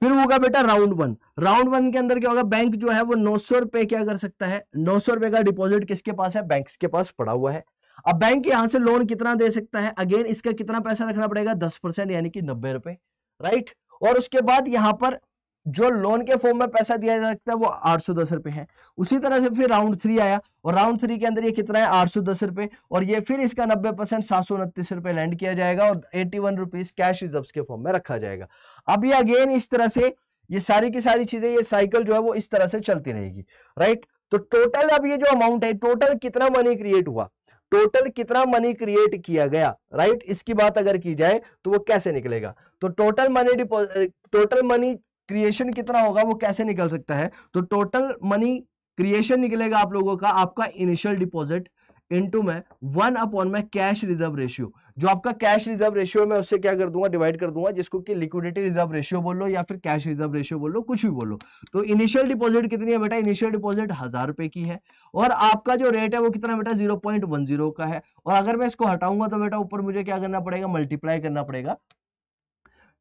फिर होगा बेटा राउंड वन। राउंड वन के अंदर क्या होगा, बैंक जो है वो 900 रुपए क्या कर सकता है, 900 रुपए का डिपॉजिट किसके पास है, बैंक्स के पास पड़ा हुआ है। अब बैंक यहां से लोन कितना दे सकता है, अगेन इसका कितना पैसा रखना पड़ेगा, 10%, यानी कि 90 रुपए, राइट। और उसके बाद यहां पर जो लोन के फॉर्म में पैसा दिया जा सकता है वो 810 रुपए है। उसी तरह से फिर राउंड 3 आया, और राउंड 3 के अंदर ये कितना है, 810 रुपए, और ये फिर इसका 90% 729 रुपए लैंड किया जाएगा, और 81 रुपीज कैश रिजर्व के फॉर्म में रखा जाएगा। अब ये अगेन इस तरह से ये सारी की सारी चीजें, ये साइकिल जो है वो इस तरह से चलती रहेगी, राइट। तो टोटल अब ये जो अमाउंट है, टोटल कितना मनी क्रिएट हुआ, टोटल कितना मनी क्रिएट किया गया, राइट, इसकी बात अगर की जाए तो वो कैसे निकलेगा। तो टोटल मनी क्रिएशन कितना होगा, वो कैसे निकल सकता है। तो टोटल मनी क्रिएशन निकलेगा आप लोगों का, आपका इनिशियल डिपॉजिट इनटू में 1 में कैश रिजर्व रेशियो। जो आपका कैश रिजर्व रेशियो में उससे क्या कर दूंगा, डिवाइड कर दूंगा, जिसको कि लिक्विडिटी रिजर्व रेशियो बोल लो या फिर कैश रिजर्व रेशियो बोल लो, कुछ भी बोल लो। तो इनिशियल डिपॉजिट कितनी है बेटा, इनिशियल डिपॉजिट 1000 रुपए की है, और आपका जो रेट है वो कितना बेटा, 0.10 का है। और अगर मैं इसको हटाऊंगा तो बेटा ऊपर मुझे क्या करना पड़ेगा, मल्टीप्लाई करना पड़ेगा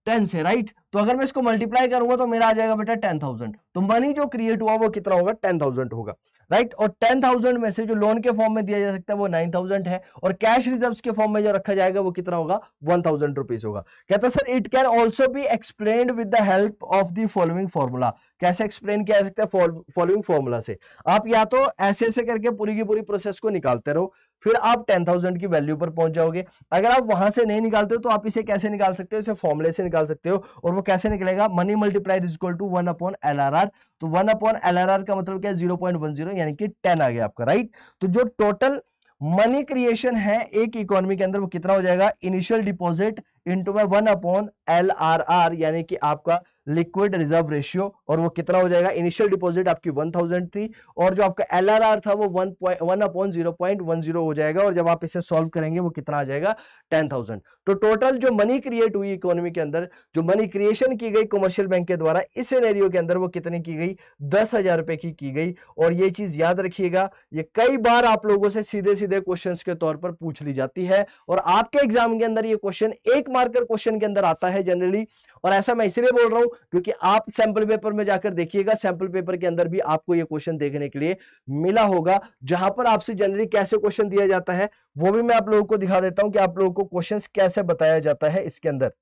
10 से, राइट। तो अगर मैं इसको मल्टीप्लाई करूंगा तो मेरा आ जाएगा बेटा 10,000। तो मनी जो क्रिएट हुआ वो कितना होगा, 10,000 होगा, राइट। और 10,000 में से जो लोन के फॉर्म में दिया जा सकता है वो 9,000 है, और कैश रिजर्व्स के फॉर्म में जो रखा जाएगा वो कितना होगा, 1,000 रुपीज होगा। कहता sir it can also be explained with the help of the following formula. कैसे एक्सप्लेन किया जा सकता है, फॉलोइंग फॉर्मूला से। आप या तो ऐसे ऐसे करके पूरी की पूरी प्रोसेस को निकालते रहो, फिर आप 10,000 की वैल्यू पर पहुंच जाओगे। अगर आप वहां से नहीं निकालते हो तो आप इसे कैसे निकाल सकते हो, इसे फॉर्मूले से निकाल सकते हो, और वो कैसे निकलेगा, money multiplied is equal to 1/LRR। तो 1/LRR का मतलब क्या है, 0.10, यानी कि 10 आ गया आपका, राइट। तो जो टोटल मनी क्रिएशन है एक इकोनॉमी के अंदर वो कितना हो जाएगा, इनिशियल डिपॉजिट इनटू में 1/LRR, यानी कि आपका लिक्विड रिजर्व रेशियो, और वो कितना हो जाएगा, इनिशियल डिपॉजिट आपकी 1000 थी, और जो आपका LRR था वो 1/0.10 हो जाएगा, और जब आप इसे सॉल्व करेंगे वो कितना आ जाएगा, 10,000। तो टोटल जो मनी क्रिएट हुई इकोनॉमी के अंदर, जो मनी क्रिएशन की गई कमर्शियल बैंक के द्वारा इस सिनेरियो के अंदर, वो कितनी की गई, 10,000 रुपए की गई। और ये चीज याद रखिएगा, ये कई बार आप लोगों से सीधे सीधे क्वेश्चंस के तौर पर पूछ ली जाती है, और आपके एग्जाम के अंदर ये क्वेश्चन 1 मार्कर क्वेश्चन के अंदर आता है जनरली। और ऐसा मैं इसलिए बोल रहा हूं क्योंकि आप सैंपल पेपर में जाकर देखिएगा, सैंपल पेपर के अंदर भी आपको ये क्वेश्चन देखने के लिए मिला होगा, जहां पर आपसे जनरली कैसे क्वेश्चन दिया जाता है वो भी मैं आप लोगों को दिखा देता हूं कि आप लोगों को क्वेश्चंस कैसे बताया जाता है। इसके अंदर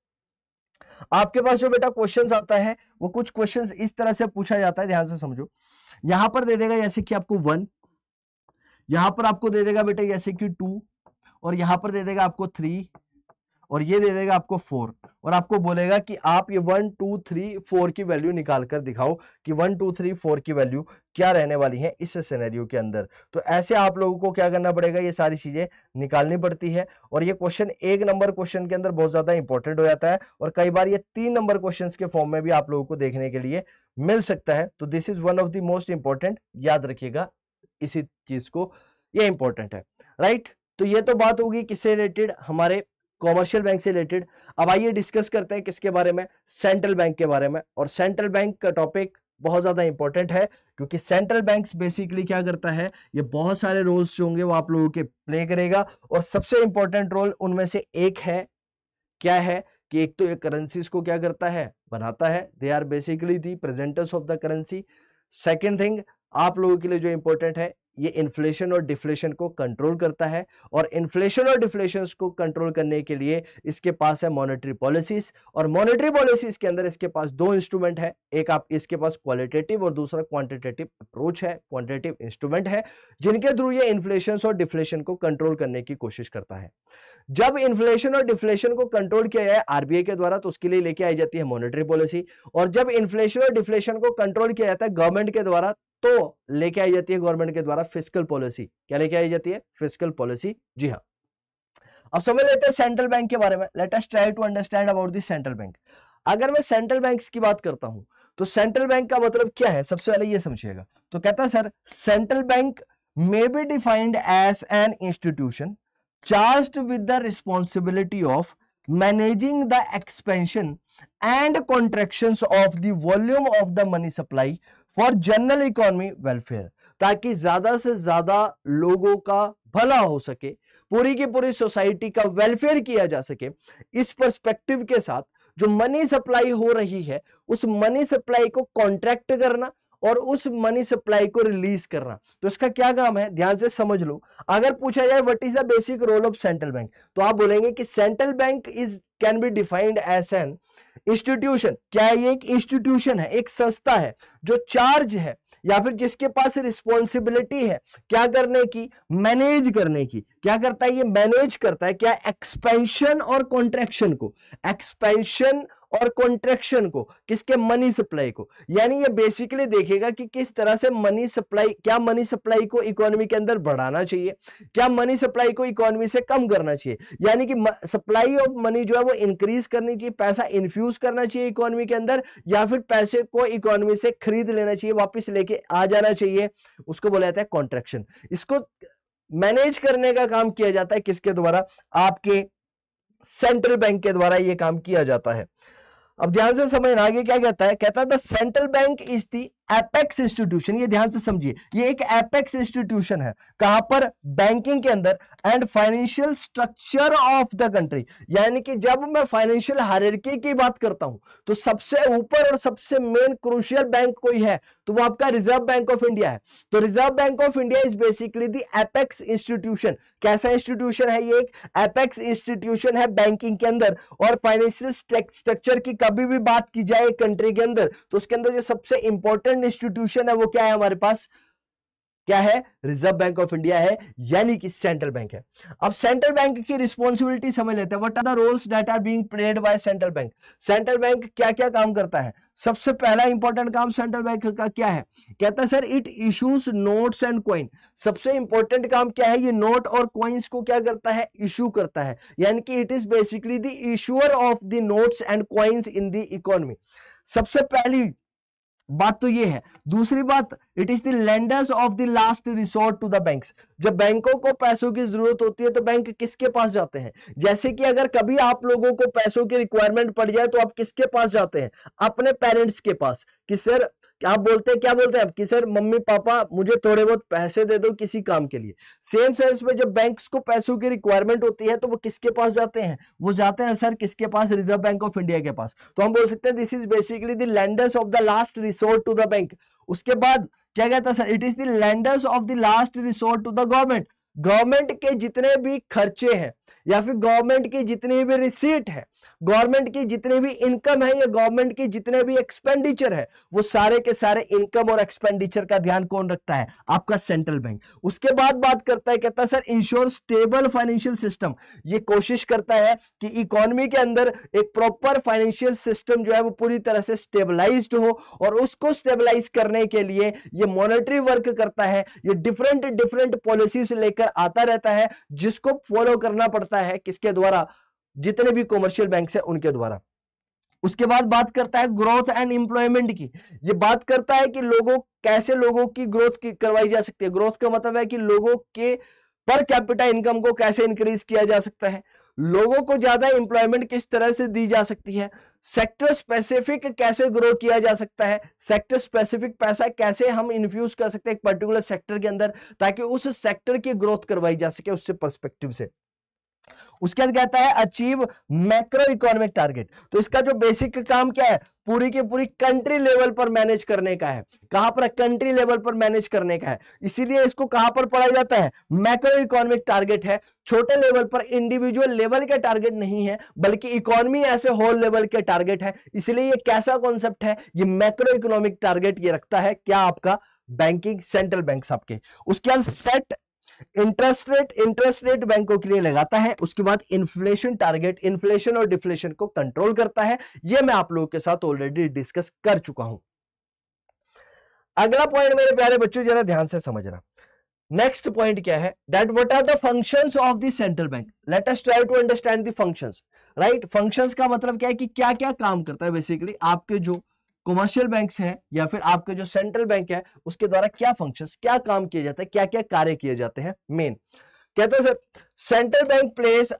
आपके पास जो बेटा क्वेश्चंस आता है वो कुछ क्वेश्चंस इस तरह से पूछा जाता है, ध्यान से समझो। यहां पर दे देगा जैसे कि आपको 1, यहां पर आपको दे देगा बेटा जैसे कि 2, और यहां पर दे देगा आपको 3, और ये दे देगा आपको 4, और आपको बोलेगा कि आप ये 1 2 3 4 की वैल्यू निकाल कर दिखाओ कि 1 2 3 4 की वैल्यू क्या रहने वाली है इस सिनेरियो के अंदर। तो ऐसे आप लोगों को क्या करना पड़ेगा, ये सारी चीजें निकालनी पड़ती है। और ये क्वेश्चन 1 नंबर क्वेश्चन के अंदर बहुत ज्यादा इंपॉर्टेंट हो जाता है, और कई बार ये 3 नंबर क्वेश्चन के फॉर्म में भी आप लोगों को देखने के लिए मिल सकता है। तो this is one of the most important, याद रखिएगा इसी चीज को, ये इंपॉर्टेंट है, राइट। तो ये तो बात होगी किससे रिलेटेड, हमारे कॉमर्शियल बैंक से रिलेटेड। अब आइए डिस्कस करते हैं किसके बारे में, सेंट्रल बैंक के बारे में। और सेंट्रल बैंक का टॉपिक बहुत ज्यादा इंपॉर्टेंट है, क्योंकि सेंट्रल बैंक्स बेसिकली क्या करता है, ये बहुत सारे रोल्स जो होंगे वो आप लोगों के प्ले करेगा, और सबसे इंपॉर्टेंट रोल उनमें से एक है, क्या है कि एक तो ये करेंसीज को क्या करता है, बनाता है, they are basically the presenters of the currency. Second thing आप लोगों के लिए जो इंपॉर्टेंट है, ये इन्फ्लेशन और डिफ्लेशन को कंट्रोल करता है, और इन्फ्लेशन और डिफ्लेशन को कंट्रोल करने के लिए इसके पास है मॉनेटरी पॉलिसीज। और मॉनेटरी पॉलिसीज के अंदर इसके पास 2 इंस्ट्रूमेंट है, एक आप इसके पास क्वालिटेटिव और दूसरा क्वांटिटेटिव अप्रोच है, क्वांटिटेटिव इंस्ट्रूमेंट है, जिनके थ्रू ये इन्फ्लेशन और डिफ्लेशन को कंट्रोल करने की कोशिश करता है। जब इन्फ्लेशन और डिफ्लेशन को कंट्रोल किया जाए आरबीआई के द्वारा तो उसके लिए लेके आई जाती है मॉनेटरी पॉलिसी, और जब इन्फ्लेशन और डिफ्लेशन को कंट्रोल किया जाता है गवर्नमेंट के द्वारा तो लेके आई जाती है गवर्नमेंट के द्वारा फिस्कल पॉलिसी। क्या लेके आई जाती है, फिस्कल पॉलिसी, जी हाँ। अब समझ लेते हैं सेंट्रल बैंक के बारे में। Let us try to understand about the central bank. अगर मैं सेंट्रल बैंक्स की बात करता हूं तो सेंट्रल बैंक का मतलब क्या है, सबसे पहले ये समझिएगा। तो कहता है sir central bank may be defined as an institution charged with the responsibility of managing the expansion and contractions of the volume of the money supply for general economy welfare, ताकि ज्यादा से ज्यादा लोगों का भला हो सके, पूरी की पूरी सोसाइटी का वेलफेयर किया जा सके। इस पर्सपेक्टिव के साथ जो मनी सप्लाई हो रही है उस मनी सप्लाई को कॉन्ट्रैक्ट करना और उस मनी सप्लाई को रिलीज करना, तो इसका क्या काम है, ध्यान से समझ लो। अगर पूछा जाए what is the basic role of central bank, तो आप बोलेंगे कि central bank is can be defined as an institution. क्या ये एक इंस्टीट्यूशन है, एक संस्था है जो चार्ज है या फिर जिसके पास रिस्पॉन्सिबिलिटी है क्या करने की, मैनेज करने की। क्या करता है ये, मैनेज करता है क्या, एक्सपेंशन और कॉन्ट्रैक्शन को, एक्सपेंशन और कॉन्ट्रैक्शन को, किसके, मनी सप्लाई को। यानी ये बेसिकली देखेगा कि किस तरह से मनी सप्लाई, क्या मनी सप्लाई को इकोनॉमी के अंदर बढ़ाना चाहिए, क्या मनी सप्लाई को इकोनॉमी से कम करना चाहिए। यानी कि सप्लाई ऑफ मनी जो है वो इंक्रीज करनी चाहिए, पैसा इन्फ्यूज करना चाहिए इकोनॉमी के अंदर, या फिर पैसे को इकोनॉमी से खरीद लेना चाहिए, वापस लेके आ जाना चाहिए, उसको बोला जाता है कॉन्ट्रैक्शन। इसको मैनेज करने का काम किया जाता है किसके द्वारा, आपके सेंट्रल बैंक के द्वारा ये काम किया जाता है। अब ध्यान से समझना आगे क्या कहता है, कहता है the central bank is the apex institution. ये ध्यान से समझिए, ये एक एपेक्स इंस्टीट्यूशन है, कहां पर, बैंकिंग के अंदर, and financial structure of the country. यानी कि जब मैं फाइनेंशियल हायरार्की की बात करता हूं तो सबसे ऊपर और सबसे मेन क्रूशियल बैंक कोई है तो वो आपका रिजर्व बैंक ऑफ इंडिया है। तो reserve bank of India is basically the apex institution. कैसा इंस्टीट्यूशन है ये, एक एपेक्स इंस्टीट्यूशन है बैंकिंग के अंदर। और फाइनेंशियल स्ट्रक्चर की कभी भी बात की जाए कंट्री के अंदर तो उसके अंदर जो सबसे इंपॉर्टेंट इंस्टीट्यूशन है वो क्या है हमारे पास, क्या है, रिजर्व बैंक ऑफ इंडिया है, यानी कि सेंट्रल बैंक है। अब सेंट्रल बैंक की रिस्पॉन्सिबिलिटी समझ लेते हैं। What are the roles that are being played by central bank. Central bank क्या क्या काम करता है। सबसे पहला इंपॉर्टेंट काम सेंट्रल बैंक का क्या है, कहता है sir it issues notes and coin. सबसे इंपॉर्टेंट काम क्या है, ये नोट और कॉइन्स को क्या करता है, इशू करता है। यानी कि it is basically the issuer of the notes and coins in the economy. सबसे पहली बात तो ये है। दूसरी बात, it is the lenders of the last resort to the banks. जब बैंकों को पैसों की जरूरत होती है तो बैंक किसके पास जाते हैं, जैसे कि अगर कभी आप लोगों को पैसों की रिक्वायरमेंट पड़ जाए तो आप किसके पास जाते हैं, अपने पेरेंट्स के पास, कि सर आप बोलते हैं, क्या बोलते हैं आप, कि सर मम्मी पापा मुझे थोड़े बहुत पैसे दे दो किसी काम के लिए। सेम सेंस में जब बैंक्स को पैसों की रिक्वायरमेंट होती है तो वो किसके पास जाते हैं, वो जाते हैं सर किसके पास, रिजर्व बैंक ऑफ इंडिया के पास। तो हम बोल सकते हैं this is basically the lenders of the last resort to the bank. उसके बाद क्या कहता है sir, it is the lenders of the last resort to the government. Government के जितने भी खर्चे हैं या फिर गवर्नमेंट की जितनी भी रिसीट है, गवर्नमेंट की जितनी भी इनकम है या गवर्नमेंट की जितने भी एक्सपेंडिचर है, वो सारे के सारे इनकम और एक्सपेंडिचर का ध्यान कौन रखता है, आपका सेंट्रल बैंक। उसके बाद बात करता है, कहता है sir ensure stable financial system. ये कोशिश करता है कि इकोनॉमी के अंदर एक प्रॉपर फाइनेंशियल सिस्टम जो है वो पूरी तरह से स्टेबलाइज्ड हो, और उसको स्टेबलाइज करने के लिए ये मॉनेटरी वर्क करता है, ये डिफरेंट डिफरेंट पॉलिसीज लेकर आता रहता है जिसको फॉलो करना पड़ता है किसके द्वारा, जितने भी कॉमर्शियल बैंक है उनके द्वारा। उसके बाद बात करता है ग्रोथ एंड एम्प्लॉयमेंट की। ये बात करता है कि कैसे लोगों की ग्रोथ करवाई जा सकती है। ग्रोथ का मतलब है कि लोगों के पर कैपिटा इनकम को कैसे इंक्रीज किया जा सकता है, लोगों को ज्यादा एम्प्लॉयमेंट किस तरह से दी जा सकती है, सेक्टर स्पेसिफिक कैसे ग्रो किया जा सकता है, सेक्टर स्पेसिफिक पैसा कैसे हम इन्फ्यूज कर सकते हैं एक पर्टिकुलर सेक्टर के अंदर ताकि उस सेक्टर की ग्रोथ करवाई जा सके उससे पर्सपेक्टिव से। उसके बाद कहता है अचीव मैक्रो इकोनॉमिक टारगेट। तो इसका जो बेसिक काम क्या है, पूरी की पूरी कंट्री लेवल पर मैनेज करने का है। कहां पर, कंट्री लेवल पर मैनेज करने का है, इसीलिए इसको कहां पर पढ़ा जाता है, मैक्रो इकोनॉमिक टारगेट है। छोटे लेवल पर इंडिविजुअल लेवल के टारगेट नहीं है बल्कि इकोनॉमी ऐसे होल लेवल के टारगेट है। इसलिए ये कैसा कॉन्सेप्ट है, ये मैक्रो इकोनॉमिक टारगेट ये रखता है क्या, आपका बैंकिंग सेंट्रल बैंक आपके। उसके बाद सेट इंटरेस्ट रेट बैंकों के लिए लगाता है। उसके बाद इन्फ्लेशन टारगेट, इन्फ्लेशन और डिफ्लेशन को कंट्रोल करता है। यह मैं आप लोगों के साथ ऑलरेडी डिस्कस कर चुका हूं। अगला पॉइंट मेरे प्यारे बच्चों जरा ध्यान से समझना। नेक्स्ट पॉइंट क्या है, that what are the functions of the central bank. Let us try to understand the functions. Right, functions का मतलब क्या है कि क्या क्या काम करता है बेसिकली आपके जो कॉमर्शियल बैंक्स हैं या फिर आपके जो सेंट्रल बैंक है उसके द्वारा क्या फंक्शंस, क्या काम किए जाते हैं, क्या क्या कार्य किए जाते हैं मेन। कहते हैं sir central bank plays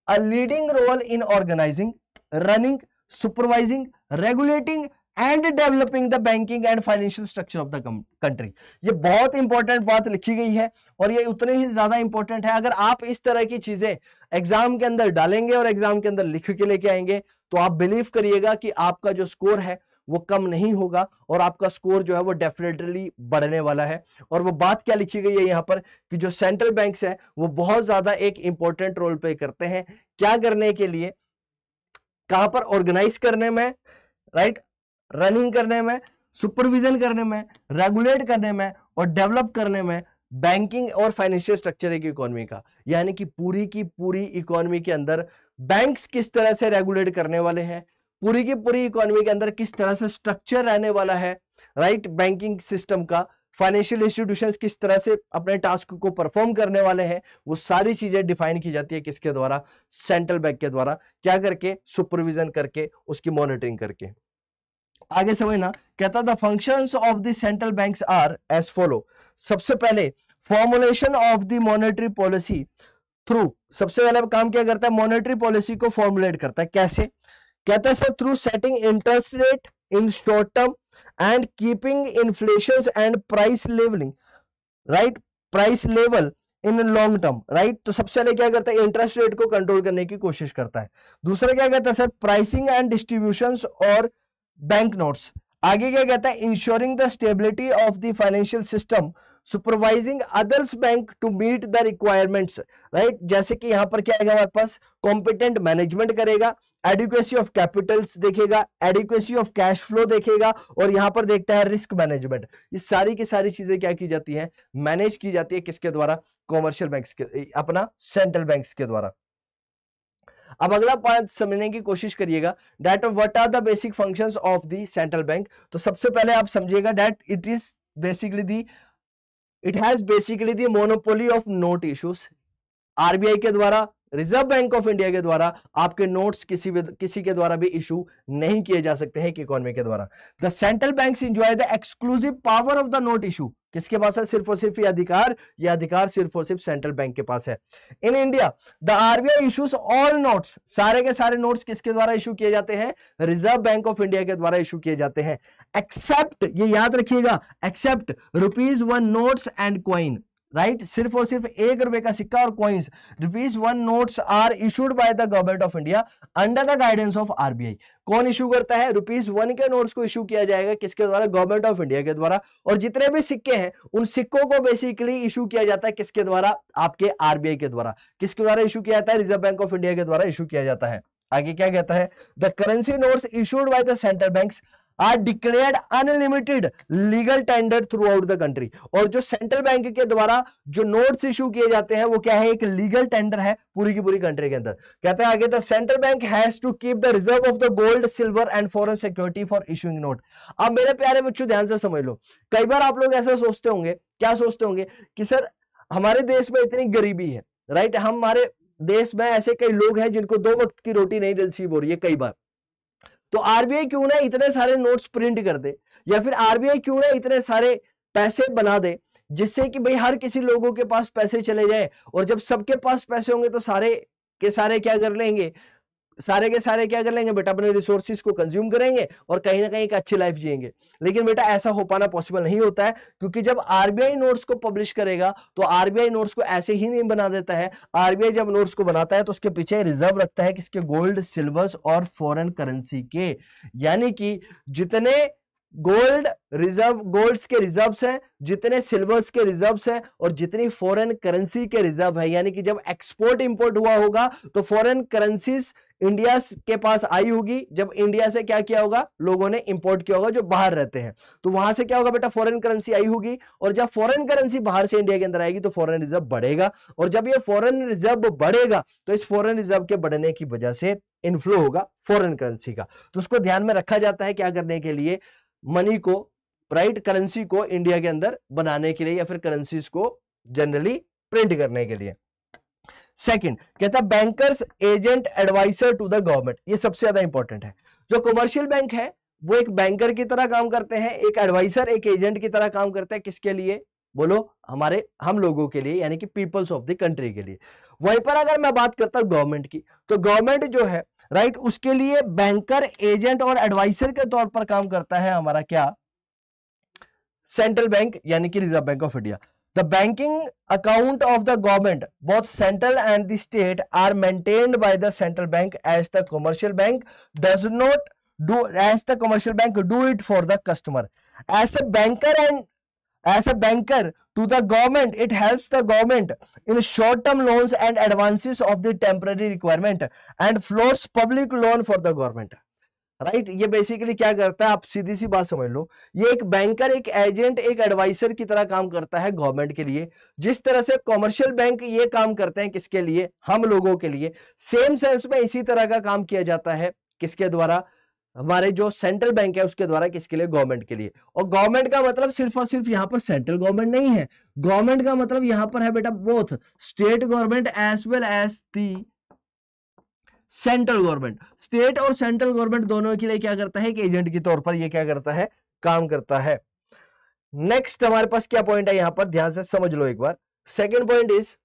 a leading role in organising, running, supervising, regulating and developing the banking and financial structure of the country. ये बहुत इंपॉर्टेंट बात लिखी गई है और ये उतनी ही ज्यादा इंपॉर्टेंट है। अगर आप इस तरह की चीजें एग्जाम के अंदर डालेंगे और एग्जाम के अंदर लिख के लेके आएंगे तो आप बिलीव करिएगा कि आपका जो स्कोर है वो कम नहीं होगा और आपका स्कोर जो है वो डेफिनेटली बढ़ने वाला है। और वो बात क्या लिखी गई है यहाँ पर कि जो सेंट्रल बैंक्स है वो बहुत ज्यादा एक इंपॉर्टेंट रोल प्ले करते हैं। क्या करने के लिए, कहां पर, ऑर्गेनाइज करने में, राइट, रनिंग करने में, सुपरविजन करने में, रेगुलेट करने में और डेवलप करने में बैंकिंग और फाइनेंशियल स्ट्रक्चर एक इकोनॉमी का। यानी कि पूरी की पूरी इकोनॉमी के अंदर बैंक्स किस तरह से रेगुलेट करने वाले हैं, पूरी की पूरी इकोनॉमी के अंदर किस तरह से स्ट्रक्चर रहने वाला है, राइट, बैंकिंग सिस्टम का, फाइनेंशियल इंस्टीट्यूशंस किस तरह से अपने टास्क को परफॉर्म करने वाले हैं, वो सारी चीजें डिफाइन की जाती है किसके द्वारा, सेंट्रल बैंक के द्वारा। क्या करके, सुपरविजन करके, उसकी मॉनिटरिंग करके। आगे समझना, कहता the functions of the central banks are as follow. सबसे पहले formulation of the monetary policy through, सबसे पहले काम क्या करता है, मॉनेटरी पॉलिसी को फॉर्मुलेट करता है। कैसे, कहता है sir through setting interest rate in short term and keeping inflation and price levelling, right, price level in long term, right. तो सबसे पहले क्या करता है, इंटरेस्ट रेट को कंट्रोल करने की कोशिश करता है। दूसरा क्या कहता है सर, प्राइसिंग एंड डिस्ट्रीब्यूशंस और बैंक नोट्स। आगे क्या कहता है, ensuring the stability of the financial system, supervising others bank to meet the requirements, right. जैसे कि यहां पर क्या आएगा हमारे पास, कॉम्पिटेंट मैनेजमेंट करेगा, एडिक्वेसी ऑफ कैपिटल्स देखेगा, एडिक्वेसी ऑफ कैश फ्लो देखेगा और यहां पर देखता है रिस्क मैनेजमेंट। ये सारी की सारी चीजें क्या की जाती है, मैनेज की जाती है किसके द्वारा, कॉमर्शियल बैंक्स के, अपना सेंट्रल बैंक्स के द्वारा। अब अगला पॉइंट समझने की कोशिश करिएगा, that what are the basic functions of the central bank. तो सबसे पहले आप समझिएगा that it is basically the, it has basically the monopoly of note issues. RBI के द्वारा, रिजर्व बैंक ऑफ इंडिया के द्वारा आपके नोट्स किसी के द्वारा भी इशू नहीं किए जा सकते हैं इकोनॉमी के द्वारा। The central banks enjoy the exclusive power of the note issue. किसके पास है, सिर्फ और सिर्फ ये अधिकार सिर्फ और सिर्फ सेंट्रल बैंक के पास है। In India the RBI issues all notes, सारे के सारे नोट्स किसके द्वारा इशू किए जाते हैं, रिजर्व बैंक ऑफ इंडिया के द्वारा इशू किए जाते हैं। एक्सेप्ट, ये याद रखिएगा, except ₹1 notes and coin, right, सिर्फ और सिर्फ ₹1 का सिक्का और coins, ₹1 notes are issued by the government of India under the guidance of RBI. कौन इशू करता है, ₹1 के नोट्स को इशू किया जाएगा किसके द्वारा, गवर्नमेंट ऑफ इंडिया के द्वारा। और जितने भी सिक्के हैं उन सिक्कों को बेसिकली इशू किया जाता है किसके द्वारा, आपके आरबीआई के द्वारा। किसके द्वारा इशू किया जाता है, रिजर्व बैंक ऑफ इंडिया के द्वारा इशू किया जाता है। आगे क्या कहता है, the currency notes issued by the central banks are declared unlimited legal tender throughout the country. और जो सेंट्रल बैंक के द्वारा जो नोट्स इशू किए जाते हैं वो क्या है, एक लीगल टेंडर है पूरी की पूरी कंट्री के अंदर। कहता है आगे, the central bank has to keep the reserve of the gold, silver and foreign security for issuing note. अब मेरे प्यारे बच्चों ध्यान से समझ लो, कई बार आप लोग ऐसा सोचते होंगे, क्या सोचते होंगे कि सर हमारे देश में इतनी गरीबी है, राइट, हमारे देश में ऐसे कई लोग हैं जिनको 2 वक्त की रोटी नहीं नसीब हो रही है कई बार, तो आरबीआई क्यों ना इतने सारे नोट्स प्रिंट कर दे, या फिर आरबीआई क्यों ना इतने सारे पैसे बना दे जिससे कि भाई हर किसी लोगों के पास पैसे चले जाए। और जब सबके पास पैसे होंगे तो सारे के सारे क्या कर लेंगे, सारे के सारे क्या कर लेंगे बेटा, अपने रिसोर्सेज को कंज्यूम करेंगे और कहीं ना कहीं एक अच्छी लाइफ जिएंगे। लेकिन बेटा ऐसा हो पाना पॉसिबल नहीं होता है, क्योंकि जब आरबीआई नोट्स को पब्लिश करेगा तो आरबीआई नोट्स को ऐसे ही नहीं बना देता है। आरबीआई जब नोट्स को बनाता है तो उसके पीछे रिजर्व रखता है किसके, गोल्ड, सिल्वर्स और फॉरेन करेंसी के। यानी कि जितने गोल्ड रिजर्व, गोल्ड्स के रिजर्व्स हैं, जितने सिल्वर्स के रिजर्व्स हैं और जितनी फॉरेन करेंसी के रिजर्व है, यानी कि जब एक्सपोर्ट इंपोर्ट हुआ होगा तो फॉरेन करेंसीज इंडिया के पास आई होगी, जब इंडिया से क्या किया होगा, लोगों ने इंपोर्ट किया होगा जो बाहर रहते हैं, तो वहां से क्या होगा बेटा, फॉरेन करेंसी आई होगी। और जब फॉरेन करेंसी बाहर से इंडिया के अंदर आएगी तो फॉरेन रिजर्व बढ़ेगा, और जब ये फॉरेन रिजर्व बढ़ेगा तो इस फॉरेन रिजर्व के बढ़ने की वजह से इनफ्लो होगा फॉरेन करेंसी का। तो उसको ध्यान में रखा जाता है क्या करने के लिए, मनी को, राइट, करेंसी को इंडिया के अंदर बनाने के लिए या फिर करेंसीज को जनरली प्रिंट करने के लिए। सेकंड कहता है bankers agent adviser to the government, ये सबसे ज्यादा इंपॉर्टेंट है। जो कमर्शियल बैंक है वो एक बैंकर की तरह काम करते हैं, एक एडवाइजर, एक एजेंट की तरह काम करते हैं। किसके लिए? बोलो, हमारे हम लोगों के लिए, यानी कि पीपल्स ऑफ द कंट्री के लिए। वहीं पर अगर मैं बात करता हूं गवर्नमेंट की, तो गवर्नमेंट जो है राइट, उसके लिए बैंकर, एजेंट और एडवाइजर के तौर पर काम करता है हमारा क्या? सेंट्रल बैंक, यानी कि reserve bank of India. The banking account of the government, both central and the state, are maintained by the central bank, as the commercial bank does not do it for the customer. As a banker to the government, it helps the government in short-term loans and advances of the temporary requirement and floats public loan for the government. Right ये basically क्या करता है, आप सीधी सी बात समझ लो, ये एक banker, एक एजेंट, एक एडवाइजर की तरह काम करता है गवर्नमेंट के लिए। जिस तरह से कमर्शियल बैंक ये काम करते हैं किसके लिए? हम लोगों के लिए। सेम सेंस में इसी तरह का काम किया जाता है किसके द्वारा? हमारे जो सेंट्रल बैंक है उसके द्वारा। किसके लिए? गवर्नमेंट के लिए। और गवर्नमेंट का मतलब सिर्फ और सिर्फ यहाँ पर सेंट्रल गवर्नमेंट नहीं है, गवर्नमेंट का मतलब यहाँ पर है बेटा both state government as well as the central government. State और सेंट्रल गवर्नमेंट दोनों के लिए क्या करता है? एक एजेंट के तौर पर ये क्या करता है? काम करता है। नेक्स्ट हमारे पास क्या पॉइंट है, यहां पर ध्यान से समझ लो एक बार। Second point is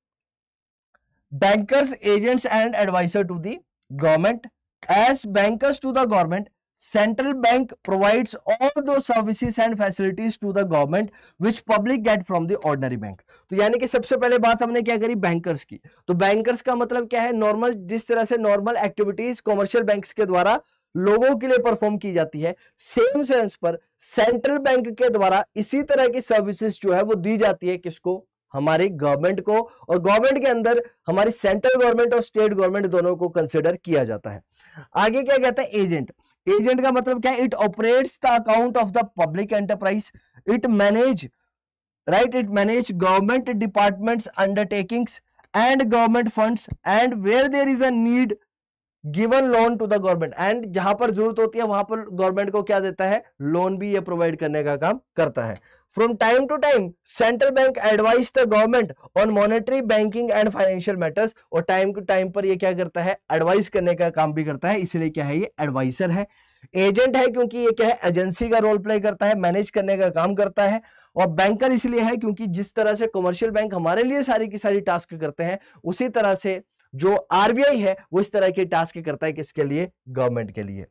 bankers, agents and adviser to the government. As bankers to the government, central bank provides all those services and facilities to the government which public get from the ordinary bank। तो यानी कि सबसे पहले बात हमने क्या करी? Bankers की। तो बैंकर्स का मतलब क्या है? नॉर्मल, जिस तरह से नॉर्मल एक्टिविटीज कमर्शियल बैंक्स के द्वारा लोगों के लिए परफॉर्म की जाती है, सेम सेंस पर सेंट्रल बैंक के द्वारा इसी तरह की सर्विसेज जो है वो दी जाती है। किसको? हमारी गवर्नमेंट को। और गवर्नमेंट के अंदर हमारी सेंट्रल गवर्नमेंट और स्टेट गवर्नमेंट दोनों को कंसिडर किया जाता है। आगे क्या कहता है? एजेंट। एजेंट का मतलब क्या है? It operates the account of the public enterprise, it manage government departments, undertakings and government funds, and where there is a need given loan to the government. And जहां पर जरूरत होती है वहां पर गवर्नमेंट को क्या देता है? लोन भी ये प्रोवाइड करने का काम करता है। From time to time central bank advise the government on monetary, banking and financial matters. और टाइम टू टाइम पर ये क्या करता है? एडवाइस करने का काम भी करता है, इसलिए क्या है? ये एडवाइजर है। एजेंट है क्योंकि ये क्या है? एजेंसी का रोल प्ले करता है, मैनेज करने का काम करता है। और बैंकर इसलिए है क्योंकि जिस तरह से कमर्शियल बैंक हमारे लिए सारी की सारी टास्क करते हैं, उसी तरह से जो आरबीआई है वो इस तरह के टास्क करता है। किसके लिए? गवर्नमेंट के लिए।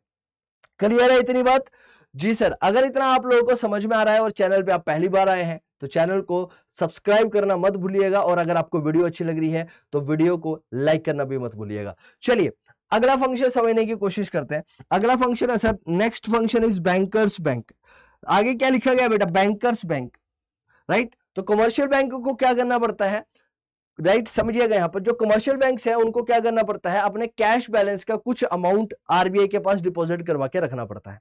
क्लियर है इतनी बात? जी सर। अगर इतना आप लोगों को समझ में आ रहा है और चैनल पे आप पहली बार आए हैं तो चैनल को सब्सक्राइब करना मत भूलिएगा, और अगर आपको वीडियो अच्छी लग रही है तो वीडियो को लाइक करना भी मत भूलिएगा। चलिए अगला फंक्शन समझने की कोशिश करते हैं। अगला फंक्शन है sir, next function is bankers bank. आगे क्या लिखा गया बेटा? Bankers bank, right. तो कमर्शियल बैंक को क्या करना पड़ता है? राइट, समझिएगा यहां पर जो कमर्शियल बैंक्स हैं उनको क्या करना पड़ता है? अपने कैश बैलेंस का कुछ अमाउंट आरबीआई के पास डिपॉजिट करवा के रखना पड़ता है।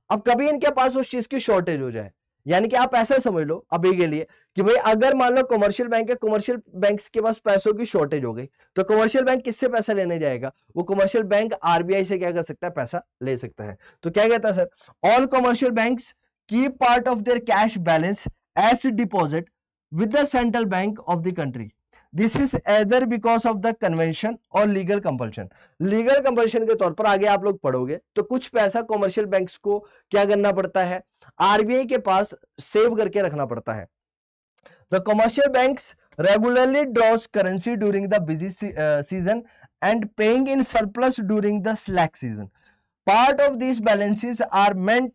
अब कभी इनके पास उस चीज की शॉर्टेज हो जाए, यानी कि आप ऐसा समझ लो अभी के लिए कि भाई अगर मान लो कमर्शियल बैंक है, कमर्शियल बैंक्स के पास पैसों की शॉर्टेज हो गई, तो कमर्शियल बैंक किससे पैसा लेने जाएगा? वो कमर्शियल बैंक आरबीआई से क्या कर सकता है? पैसा ले सकता है। तो क्या कहता है sir? All commercial banks keep part of their cash balance as deposit with the central bank of the country. This is either because of the convention और लीगल कंपल्शन। लीगल कंपल्शन के तौर पर आगे आप लोग पढ़ोगे तो कुछ पैसा कमर्शियल बैंक्स को क्या करना पड़ता है? आरबीआई के पास सेव करके रखना पड़ता है। The commercial banks regularly draws currency during the busy season and paying in surplus during the slack season. Part of these balances are meant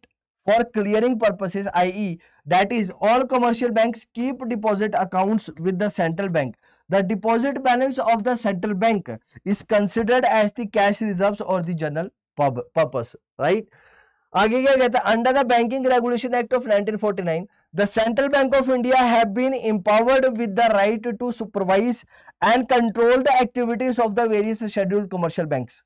for clearing purposes, i.e. that is all commercial banks keep deposit accounts with the central bank. The deposit balance of the central bank is considered as the cash reserves or the general purpose, right? आगे क्या कहता है? Under the Banking Regulation Act of 1949, the Central Bank of India have been empowered with the right to supervise and control the activities of the various scheduled commercial banks.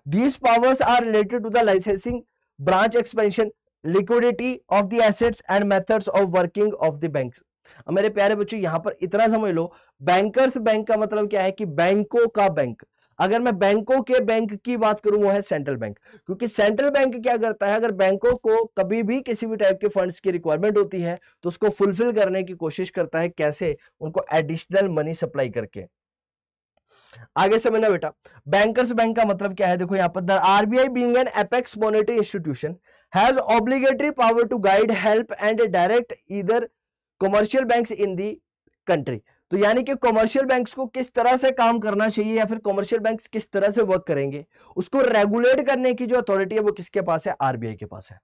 These powers are related to the licensing, branch expansion, liquidity of the assets and methods of working of the banks. अब मेरे प्यारे बच्चों यहां पर इतना समझ लो, bankers bank का मतलब क्या है कि बैंकों का बैंक। अगर मैं बैंकों के बैंक की बात करूं वो है सेंट्रल बैंक, क्योंकि सेंट्रल बैंक क्या करता है? अगर बैंकों को कभी भी किसी भी टाइप के फंड्स की रिक्वायरमेंट होती है तो उसको फुलफिल करने की कोशिश करता है। कैसे? उनको एडिशनल मनी सप्लाई करके। आगे समझना बेटा, बैंकर्स बैंक का मतलब क्या है? देखो यहां पर the RBI being an apex monetary institution has obligatory power to guide, help and direct either commercial banks in the country. तो यानी कि कमर्शियल बैंक्स को किस तरह से काम करना चाहिए या फिर कमर्शियल बैंक्स किस तरह से वर्क करेंगे, उसको रेगुलेट करने की जो अथॉरिटी है वो किसके पास है, आरबीआई के पास है,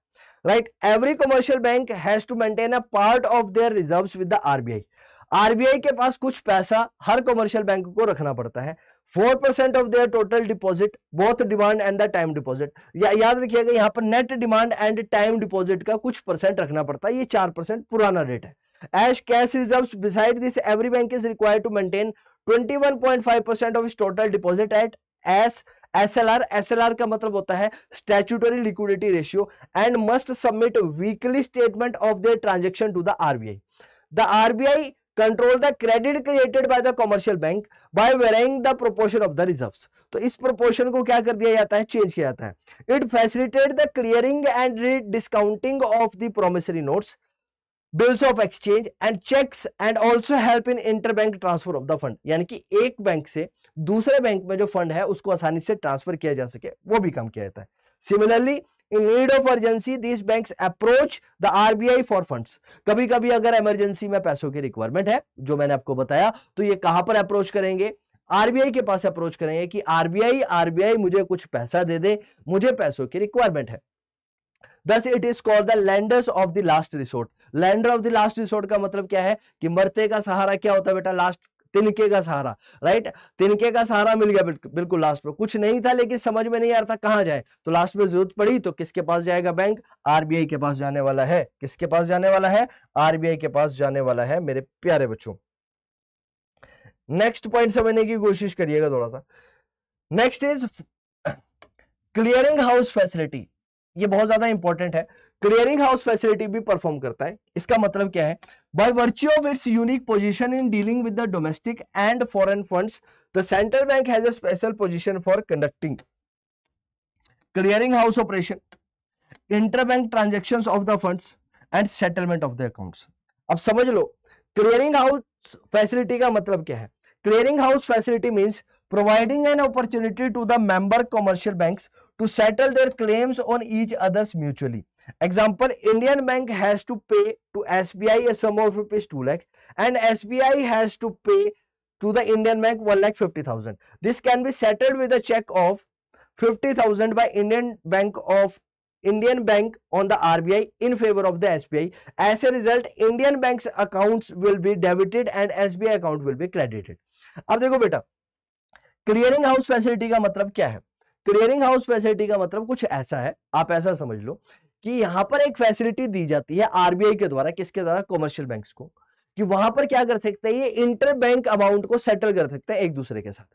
right. Every commercial bank has to maintain a part of their reserves with the RBI. RBI के पास कुछ पैसा हर कमर्शियल बैंक को रखना पड़ता है, 4% of their total deposit, both demand and the time deposit. याद रखिएगा यहाँ पर net demand and time deposit का कुछ परसेंट रखना पड़ता है, ये 4% पुराना रेट है। As cash reserves, beside this, every bank is required to maintain 21.5% of its total deposit at SLR. SLR का मतलब होता है statutory liquidity ratio and must submit weekly statement of their transaction to the RBI. The RBI control the credit created by the commercial bank by varying the proportion of the reserves. तो इस proportion को क्या कर दिया जाता है, change किया जाता है। It facilitates the clearing and discounting of the promissory notes, bills of exchange and cheques and also help in interbank transfer of the fund. यानी कि एक बैंक से दूसरे बैंक में जो फंड है उसको आसानी से ट्रांसफर किया जा सके, वो भी काम किया जाता है। Similarly in need of urgency this banks approach the RBI for funds. कभी कभी अगर इमरजेंसी में पैसों की रिक्वायरमेंट है, जो मैंने आपको बताया, तो ये कहां पर अप्रोच करेंगे, आरबीआई के पास अप्रोच करेंगे कि आरबीआई मुझे कुछ पैसा दे दे, मुझे पैसों की रिक्वायरमेंट है। Thus it is called the lenders of the last resort. Lender of the last resort का मतलब क्या है कि मरते का सहारा क्या होता है बेटा, लास्ट, तिनके का सहारा, राइट। तिनके का सहारा मिल गया बिल्कुल लास्ट में, कुछ नहीं था लेकिन समझ में नहीं आ रहा था कहां जाए, तो लास्ट में जरूरत पड़ी तो किसके पास जाएगा बैंक, आरबीआई के पास जाने वाला है। किसके पास जाने वाला है, आरबीआई के पास जाने वाला है मेरे प्यारे बच्चों। नेक्स्ट पॉइंट समझने की कोशिश करिएगा थोड़ा सा। Next is clearing house facility. ये बहुत ज्यादा इंपॉर्टेंट है। क्लियरिंग हाउस फैसिलिटी भी परफॉर्म करता है। इसका मतलब क्या है, by virtue of its unique position in dealing with the domestic and foreign funds, the central bank has a special position for conducting clearing house operation, interbank transactions of the funds and settlement of the accounts. अब समझ लो clearing house facility का मतलब क्या है। Clearing house facility means providing an opportunity to the member commercial banks to settle their claims on each others mutually. Example, Indian Bank has to pay to SBI a sum of rupees 2 lakh and SBI has to pay to the Indian Bank 1,50,000. This can be settled with a check of 50,000 by Indian Bank on the RBI in favor of the SBI. As a result, Indian Bank's accounts will be debited and SBI account will be credited. अब देखो बेटा, clearing house facility का मतलब क्या है। Clearing house facility का मतलब कुछ ऐसा है, आप ऐसा समझ लो कि यहां पर एक फैसिलिटी दी जाती है आरबीआई के द्वारा, किसके द्वारा, कमर्शियल बैंक्स को, कि वहां पर क्या कर सकते हैं, ये इंटर बैंक अमाउंट को सेटल कर सकते हैं एक दूसरे के साथ।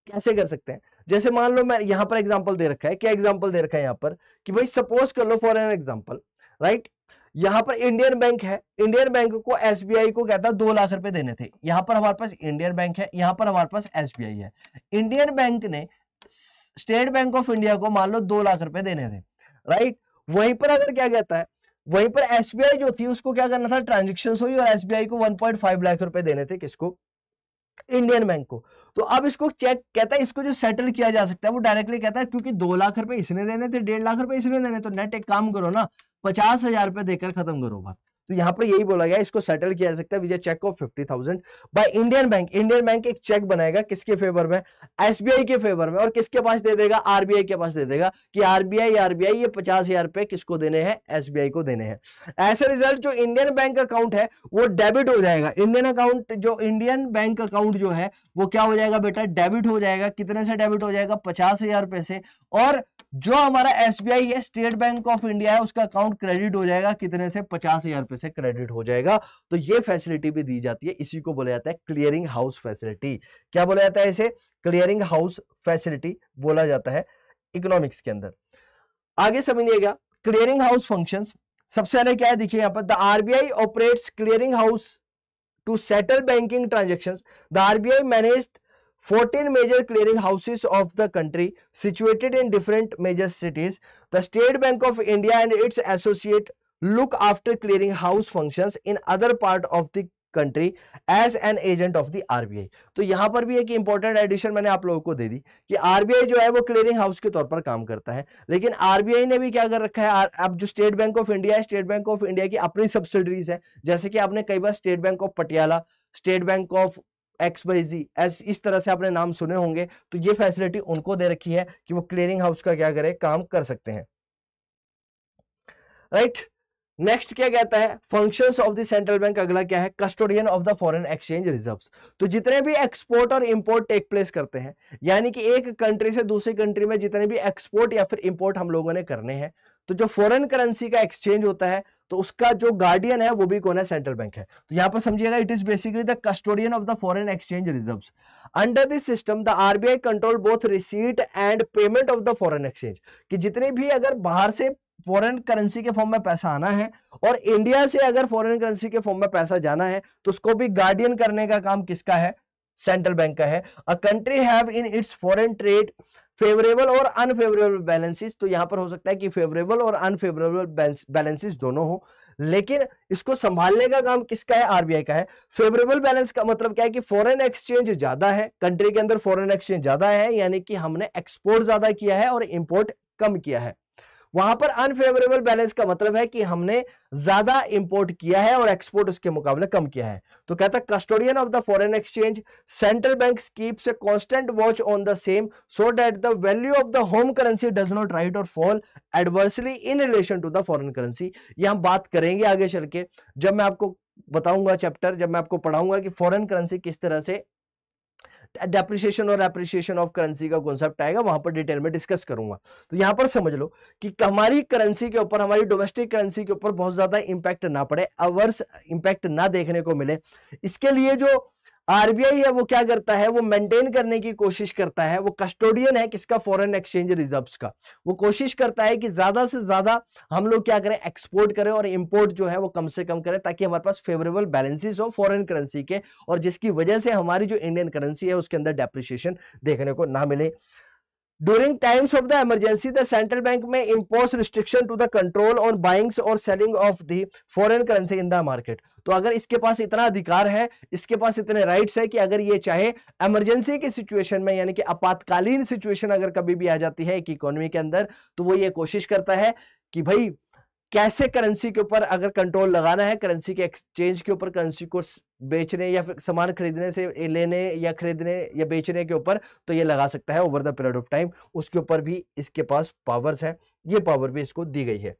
कैसे कर सकते हैं, जैसे मान लो मैं यहां पर एग्जांपल दे रखा है, क्या एग्जांपल दे रखा है यहां पर कि भाई सपोज कर लो फॉर एन एग्जांपल, राइट, यहां पर इंडियन बैंक है, इंडियन बैंक को एसबीआई को कहता है 2 लाख रुपए देने थे। यहां पर हमारे पास इंडियन बैंक है, यहां पर हमारे पास एसबीआई है। इंडियन बैंक ने स्टेट बैंक ऑफ इंडिया को मान लो 2 लाख रुपए देने थे, राइट। वहीं पर अगर क्या कहता है, वहीं पर एसबीआई जो थी उसको क्या करना था, ट्रांजेक्शन हुई और एसबीआई को 1.5 लाख रुपए देने थे, किसको, इंडियन बैंक को। तो अब इसको चेक कहता है, इसको जो सेटल किया जा सकता है वो डायरेक्टली कहता है क्योंकि 2 लाख रुपए इसने देने थे, 1.5 लाख रुपए इसने देने, तो नेट एक काम करो ना, 50,000 रुपए देकर खत्म करो बात। तो यहां पर यही बोला गया, इसको सेटल किया जा सकता है with cheque of 50,000 by Indian bank. Indian bank एक चेक बनाएगा किसके फेवर में, एसबीआई के फेवर में, और किसके पास दे देगा, आरबीआई के पास दे देगा कि आरबीआई ये 50,000 रुपए किसको देने हैं, एसबीआई को देने हैं। ऐसे रिजल्ट जो इंडियन बैंक अकाउंट है वो डेबिट हो जाएगा। इंडियन बैंक अकाउंट जो है वो क्या हो जाएगा बेटा, डेबिट हो जाएगा। कितने से डेबिट हो जाएगा, 50,000 रुपए से। और जो हमारा एसबीआई है, स्टेट बैंक ऑफ इंडिया है, उसका अकाउंट क्रेडिट हो जाएगा कितने से, 50,000 रुपए से क्रेडिट हो जाएगा। तो ये फैसिलिटी भी दी जाती है, इसी को बोला जाता है क्लियरिंग हाउस फैसिलिटी। क्या बोला जाता है इसे, क्लियरिंग हाउस फैसिलिटी बोला जाता है इकोनॉमिक्स के अंदर। आगे समझिएगा क्लियरिंग हाउस फंक्शंस। सबसे पहले क्या है, देखिए यहां पर, the RBI operates clearing house to settle banking transactions. The RBI managed 14 major clearing houses of the country situated in different major cities. The State Bank of India and its associate look after clearing house functions in other part of the country as an agent of the RBI. तो यहां पर भी एक important addition मैंने आप लोगों को दे दी कि आरबीआई जो है वो क्लियरिंग हाउस के तौर पर काम करता है, लेकिन आरबीआई ने भी क्या कर रखा है, अब जो स्टेट बैंक ऑफ इंडिया है, स्टेट बैंक ऑफ इंडिया की अपनी सब्सिडरीज है, जैसे कि आपने कई बार State Bank of Patiala, State Bank of XYZ इस तरह से आपने नाम सुने होंगे, तो ये फैसिलिटी उनको दे रखी है कि वो क्लियरिंग हाउस का क्या करे, काम कर सकते हैं, राइट। नेक्स्ट क्या कहता है, functions of the central bank, अगला क्या है, custodian of the foreign exchange reserves. तो जितने भी एक्सपोर्ट और इंपोर्ट टेक प्लेस करते हैं, यानी कि एक कंट्री से दूसरी कंट्री में जितने भी एक्सपोर्ट या फिर इंपोर्ट हम लोगों ने करने हैं, तो जो फॉरेन करेंसी का एक्सचेंज होता है, तो उसका जो गार्डियन है वो भी कौन है, सेंट्रल बैंक है। तो यहां पर समझिएगा, it is basically the custodian of the foreign exchange reserves. Under this system the RBI control both receipt and payment of the foreign exchange, कि जितने भी अगर बाहर से फॉरेन करेंसी के फॉर्म में पैसा आना है और इंडिया से अगर फॉरेन करेंसी के फॉर्म में पैसा जाना है, तो उसको भी गार्डियन करने का काम किसका है, सेंट्रल बैंक का है। A country have in its foreign trade favourable और अनफेवरेबल बैलेंसेस, तो यहां पर हो सकता है कि फेवरेबल और अनफेवरेबल बैलेंसेस दोनों हो, लेकिन इसको संभालने का काम किसका है, आरबीआई का है। फेवरेबल बैलेंस का मतलब क्या है कि फॉरेन एक्सचेंज ज्यादा है, कंट्री के अंदर फॉरेन एक्सचेंज ज्यादा है, यानी कि हमने एक्सपोर्ट ज्यादा किया है और इंपोर्ट कम किया है। वहां पर अनफेवरेबल बैलेंस का मतलब है कि हमने ज्यादा इंपोर्ट किया है और एक्सपोर्ट उसके मुकाबले कम किया है। तो कहता है custodian of the foreign exchange, central bank keeps a constant watch on the same so that the value of the home currency does not rise और fall adversely in relation to the foreign currency. ये हम बात करेंगे आगे चल के, जब मैं आपको बताऊंगा चैप्टर, जब मैं आपको पढ़ाऊंगा कि फॉरेन करेंसी किस तरह से डेप्रिसिएशन और एप्रिसिएशन ऑफ करेंसी का कॉन्सेप्ट आएगा, वहां पर डिटेल में डिस्कस करूंगा। तो यहां पर समझ लो कि हमारी करेंसी के ऊपर, हमारी डोमेस्टिक करेंसी के ऊपर बहुत ज्यादा इंपैक्ट ना पड़े, अवर्स इंपैक्ट ना देखने को मिले, इसके लिए जो आरबीआई है वो क्या करता है, वो मेंटेन करने की कोशिश करता है, वो कस्टोडियन है किसका, फॉरेन एक्सचेंज रिजर्व्स का। वो कोशिश करता है कि ज्यादा से ज्यादा हम लोग क्या करें, एक्सपोर्ट करें और इंपोर्ट जो है वो कम से कम करें, ताकि हमारे पास फेवरेबल बैलेंसेस हो फॉरेन करेंसी के, और जिसकी वजह से हमारी जो इंडियन करेंसी है उसके अंदर डेप्रिसिएशन देखने को ना मिले। During times of the emergency, the central bank may impose restriction to the control on buying or selling of the foreign currency in the market. तो अगर इसके पास इतना अधिकार है, इसके पास इतने राइट्स है कि अगर ये चाहे इमरजेंसी की सिचुएशन में, यानी कि आपातकालीन सिचुएशन अगर कभी भी आ जाती है एक इकोनॉमी के अंदर, तो वो ये कोशिश करता है कि भाई कैसे करेंसी के ऊपर अगर कंट्रोल लगाना है, करेंसी के एक्सचेंज के ऊपर, करेंसी को बेचने या फिर सामान खरीदने से लेने या खरीदने या बेचने के ऊपर, तो ये लगा सकता है over the period of time. उसके ऊपर भी इसके पास पावर्स है, ये पावर भी इसको दी गई है।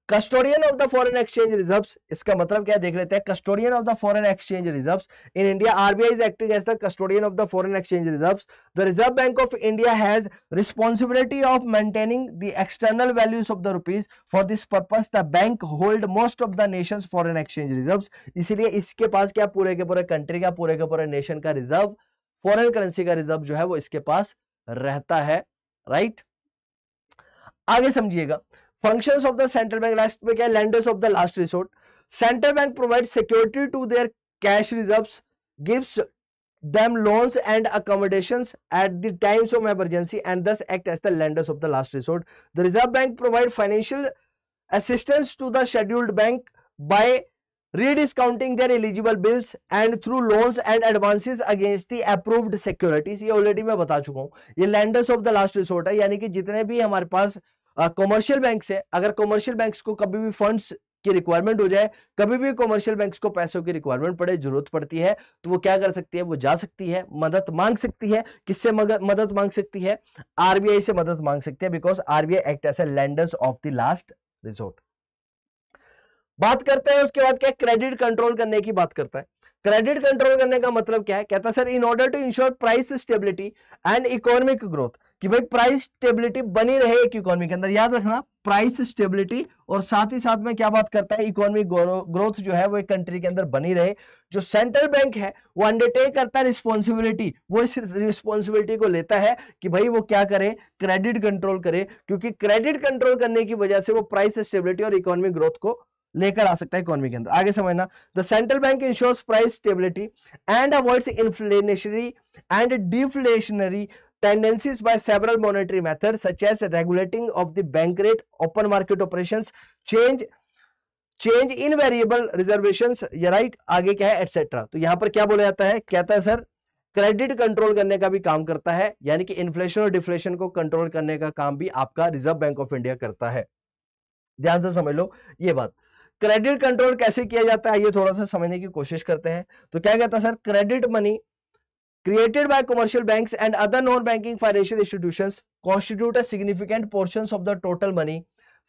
Custodian of the foreign exchange reserves, इसका मतलब क्या देख लेते हैं। Custodian of the foreign exchange reserves in India, RBI is acting as the custodian of the foreign exchange reserves. The reserve bank of India has responsibility of maintaining the external values of the rupees. For this purpose the bank hold most of the nation's foreign exchange reserves. इसीलिए इसके पास क्या, पूरे के पूरे country का, पूरे के पूरे नेशन का रिजर्व, फॉरेन करेंसी का रिजर्व जो है वो इसके पास रहता है, राइट। आगे समझिएगा, functions of the central bank, last में क्या है, lenders of the last resort. Central bank provides security to their cash reserves, gives them loans and accommodations at the times of emergency and thus act as the lenders of the last resort. The Reserve Bank provide financial assistance to the scheduled bank by rediscounting their eligible bills and through loans and advances against the approved securities. ये already मैं बता चुका हूं, ये lenders of the last resort है, यानी कि जितने भी हमारे पास कमर्शियल बैंक्स है, अगर कमर्शियल बैंक्स को कभी भी फंड्स की रिक्वायरमेंट हो जाए, कभी भी कमर्शियल बैंक्स को पैसों की रिक्वायरमेंट पड़े, जरूरत पड़ती है, तो वो क्या कर सकती है, वो जा सकती है, मदद मांग सकती है। किससे मदद मांग सकती है, आरबीआई से मदद मांग सकती है, because RBI act as a lenders of the last resort. बात करते हैं उसके बाद क्या, क्रेडिट कंट्रोल करने की बात करता है। क्रेडिट कंट्रोल करने का मतलब क्या है, कहता है sir in order to ensure price stability and economic growth, कि भाई प्राइस स्टेबिलिटी बनी रहे एक इकोनॉमी के अंदर, याद रखना प्राइस स्टेबिलिटी, और साथ ही साथ में क्या बात करता है, इकोनॉमिक ग्रोथ जो है वो एक कंट्री के अंदर बनी रहे। जो सेंट्रल बैंक है वो अंडरटेक करता है रिस्पॉन्सिबिलिटी, वो इस रिस्पॉन्सिबिलिटी को लेता है कि भाई वो क्या करे, क्रेडिट कंट्रोल करे, क्योंकि क्रेडिट कंट्रोल करने की वजह से वो प्राइस स्टेबिलिटी और इकोनॉमिक ग्रोथ को लेकर आ सकता है इकोनॉमी के अंदर। आगे समझना, the central bank ensures price stability and avoids inflationary and deflationary tendencies by several monetary methods such as regulating of the bank rate, open market operations, change in variable reservations, या right, आगे क्या है, etcetera. तो यहां पर क्या बोला जाता है, कहता है सर क्रेडिट कंट्रोल करने का भी काम करता है, यानी कि इन्फ्लेशन और डिफ्लेशन को कंट्रोल करने का काम भी आपका रिजर्व बैंक ऑफ इंडिया करता है। ध्यान से समझ लो ये बात। क्रेडिट कंट्रोल कैसे किया जाता है, ये थोड़ा सा समझने की कोशिश करते हैं। तो क्या कहता है sir, credit money created by commercial banks and other non-banking financial institutions constitute a significant portions of the total money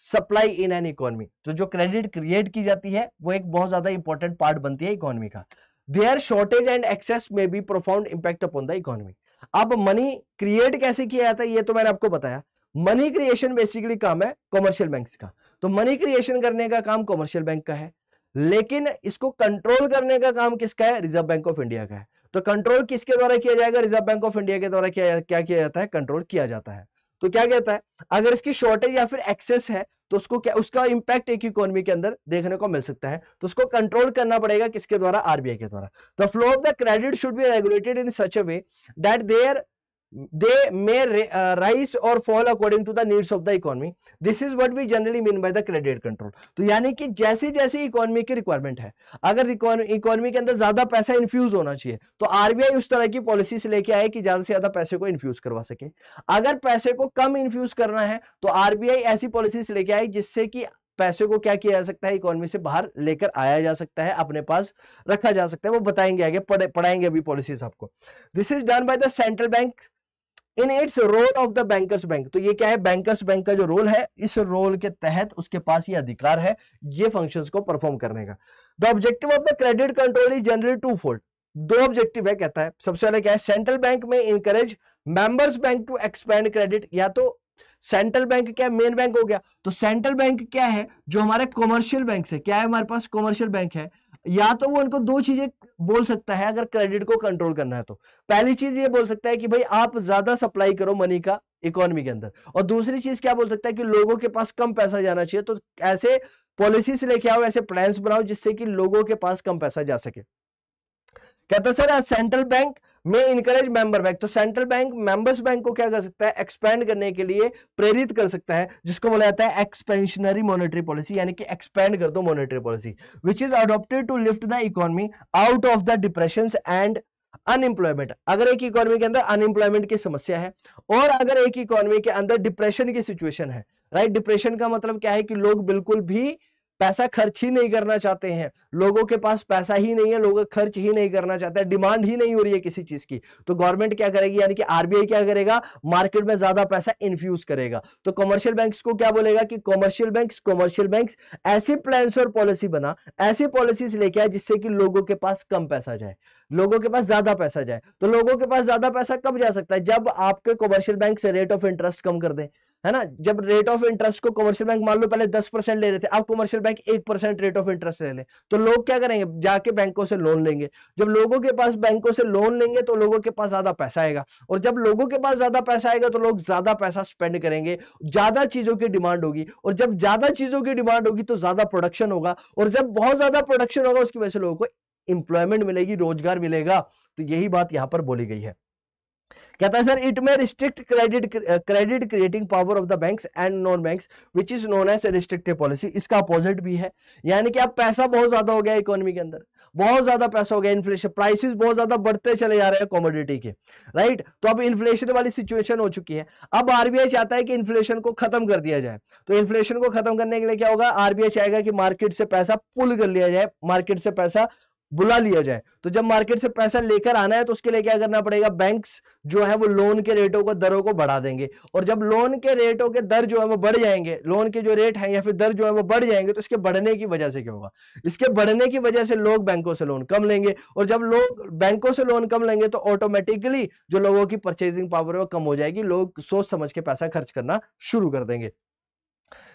supply in an economy। तो जो क्रेडिट क्रिएट की जाती है वो एक बहुत ज्यादा इंपॉर्टेंट पार्ट बनती है इकोनॉमी का। There shortage and excess may be profound impact upon the economy. अब मनी क्रिएट कैसे किया जाता है ये तो मैंने आपको बताया। मनी क्रिएशन बेसिकली काम है कॉमर्शियल बैंक्स का, तो मनी क्रिएशन करने का काम कॉमर्शियल बैंक का है, लेकिन इसको कंट्रोल करने का काम किसका है, रिजर्व बैंक ऑफ इंडिया का है। तो कंट्रोल किसके द्वारा किया जाएगा, रिजर्व बैंक ऑफ इंडिया के द्वारा क्या किया जाता है, कंट्रोल किया जाता है। तो क्या कहता है, अगर इसकी शॉर्टेज या फिर एक्सेस है तो उसको क्या, उसका इंपैक्ट एक इकोनॉमी के अंदर देखने को मिल सकता है, तो उसको कंट्रोल करना पड़ेगा किसके द्वारा, आरबीआई के द्वारा। The flow of the credit should be regulated in such a way that they may rise or fall according to the needs of the economy. This is what we generally mean by the credit control। तो यानी कि जैसे जैसे economy की requirement है, अगर economy के अंदर ज्यादा पैसा इन्फ्यूज होना चाहिए तो आरबीआई उस तरह की पॉलिसी से लेके आए कि ज्यादा से ज्यादा पैसे को इन्फ्यूज करवा सके। अगर पैसे को कम इन्फ्यूज करना है तो आरबीआई ऐसी पॉलिसी से लेके आई जिससे कि पैसे को क्या किया जा सकता है, इकोनॉमी से बाहर लेकर आया जा सकता है, अपने पास रखा जा सकता है। वो बताएंगे आगे, पढ़ाएंगे अभी पॉलिसीज आपको। This is done by the central bank in its role of the bankers bank. तो ये क्या है, बैंकर्स बैंक का जो रोल है, इस रोल के तहत उसके पास ये अधिकार है ये फंक्शंस को परफॉर्म करने का। The objective of the credit control is generally twofold. दो ऑब्जेक्टिव है कहता है। सबसे पहले क्या है, central bank may encourage members bank to expand credit. या तो सेंट्रल बैंक क्या है, मेन बैंक हो गया, तो सेंट्रल बैंक क्या है, जो हमारे कॉमर्शियल बैंक से क्या है, हमारे पास कॉमर्शियल बैंक है, या तो वो उनको दो चीजें बोल सकता है अगर क्रेडिट को कंट्रोल करना है तो। पहली चीज ये बोल सकता है कि भाई आप ज्यादा सप्लाई करो मनी का इकोनॉमी के अंदर, और दूसरी चीज क्या बोल सकता है कि लोगों के पास कम पैसा जाना चाहिए, तो ऐसे पॉलिसीज लेके आओ, ऐसे प्लान्स बनाओ जिससे कि लोगों के पास कम पैसा जा सके। कहता sir central bank may encourage member bank. तो सेंट्रल बैंक मेंबर्स बैंक को क्या कर सकता है, एक्सपेंड करने के लिए प्रेरित कर सकता है, जिसको बोला जाता है एक्सपेंशनरी मॉनेटरी पॉलिसी, यानी कि एक्सपेंड कर दो monetary policy, which is adopted to lift the economy out of the depression and unemployment. अगर एक इकोनॉमी के अंदर अनएम्प्लॉयमेंट की समस्या है और अगर एक इकोनॉमी के अंदर डिप्रेशन की सिचुएशन है, राइट, डिप्रेशन का मतलब क्या है कि लोग बिल्कुल भी पैसा खर्च ही नहीं करना चाहते हैं, लोगों के पास पैसा ही नहीं है, लोग खर्च ही नहीं करना चाहते हैं, डिमांड ही नहीं हो रही है किसी चीज की, तो गवर्नमेंट क्या करेगी, यानी कि आरबीआई क्या करेगा, मार्केट में ज्यादा पैसा इन्फ्यूज करेगा। तो कमर्शियल बैंक्स को क्या बोलेगा कि कमर्शियल बैंक्स ऐसी प्लान्स और पॉलिसी बना, ऐसी पॉलिसीज लेके आए जिससे कि लोगों के पास कम पैसा जाए, लोगों के पास ज्यादा पैसा जाए। तो लोगों के पास ज्यादा पैसा कब जा सकता है, जब आपके कमर्शियल बैंक से रेट ऑफ इंटरेस्ट कम कर दे, है ना। जब रेट ऑफ इंटरेस्ट को कमर्शियल बैंक मान लो पहले 10% ले रहे थे, अब commercial bank 1% rate of interest ले ले, तो लोग क्या करेंगे, जाके बैंकों से लोन लेंगे। जब लोगों के पास बैंकों से लोन लेंगे तो लोगों के पास ज्यादा पैसा आएगा, और जब लोगों के पास ज्यादा पैसा आएगा तो लोग ज्यादा पैसा स्पेंड करेंगे, ज्यादा चीजों की डिमांड होगी, और जब ज्यादा चीजों की डिमांड होगी तो ज्यादा प्रोडक्शन होगा, और जब बहुत ज्यादा प्रोडक्शन होगा उसकी वजह से लोगों को इंप्लॉयमेंट मिलेगी, रोजगार मिलेगा। तो यही बात यहां पर बोली गई है। कहता है sir it may restrict credit creating power of the banks and non banks which is known as restrictive policy. इसका अपोजिट भी है, यानी कि अब पैसा बहुत ज्यादा हो गया इकोनॉमी के अंदर, बहुत ज्यादा पैसा हो गया, इन्फ्लेशन प्राइसेस बहुत ज्यादा बढ़ते चले जा रहे हैं कमोडिटी के, राइट। तो अब इन्फ्लेशन वाली सिचुएशन हो चुकी है। अब आरबीआई चाहता है कि इन्फ्लेशन को खत्म कर दिया जाए, तो इन्फ्लेशन को खत्म करने के लिए क्या होगा, आरबीआई चाहेगा कि मार्केट से पैसा पुल कर लिया जाए, मार्केट से पैसा बुला लिया जाए। तो जब मार्केट से पैसा लेकर आना है तो उसके लिए क्या करना पड़ेगा, बैंक्स जो है वो लोन के रेटों को, दरों को बढ़ा देंगे, और जब लोन के रेटों के दर जो है वो बढ़ जाएंगे, लोन के जो रेट है या फिर दर जो है वो बढ़ जाएंगे, तो इसके बढ़ने की वजह से क्या होगा, इसके बढ़ने की वजह से लोग बैंकों से लोन कम लेंगे, और जब लोग बैंकों से लोन कम लेंगे तो ऑटोमेटिकली जो लोगों की परचेजिंग पावर है वो कम हो जाएगी, लोग सोच समझ के पैसा खर्च करना शुरू कर देंगे।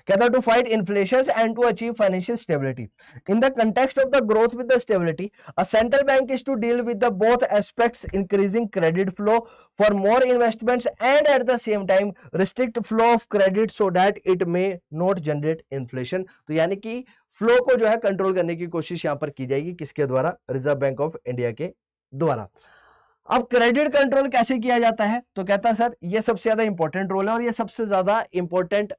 कहता to fight inflation and to achieve financial stability in the context of the growth with the stability a central bank is to deal with the both aspects, increasing credit flow for more investments and at the same time restrict flow of credit so that it may not generate inflation. तो यानी कि flow को जो है control करने की कोशिश यहां पर की जाएगी, किसके द्वारा, रिजर्व बैंक ऑफ इंडिया के द्वारा। अब क्रेडिट कंट्रोल कैसे किया जाता है, तो कहता सर ये सबसे ज्यादा इंपॉर्टेंट रोल है और ये सबसे ज्यादा इंपॉर्टेंट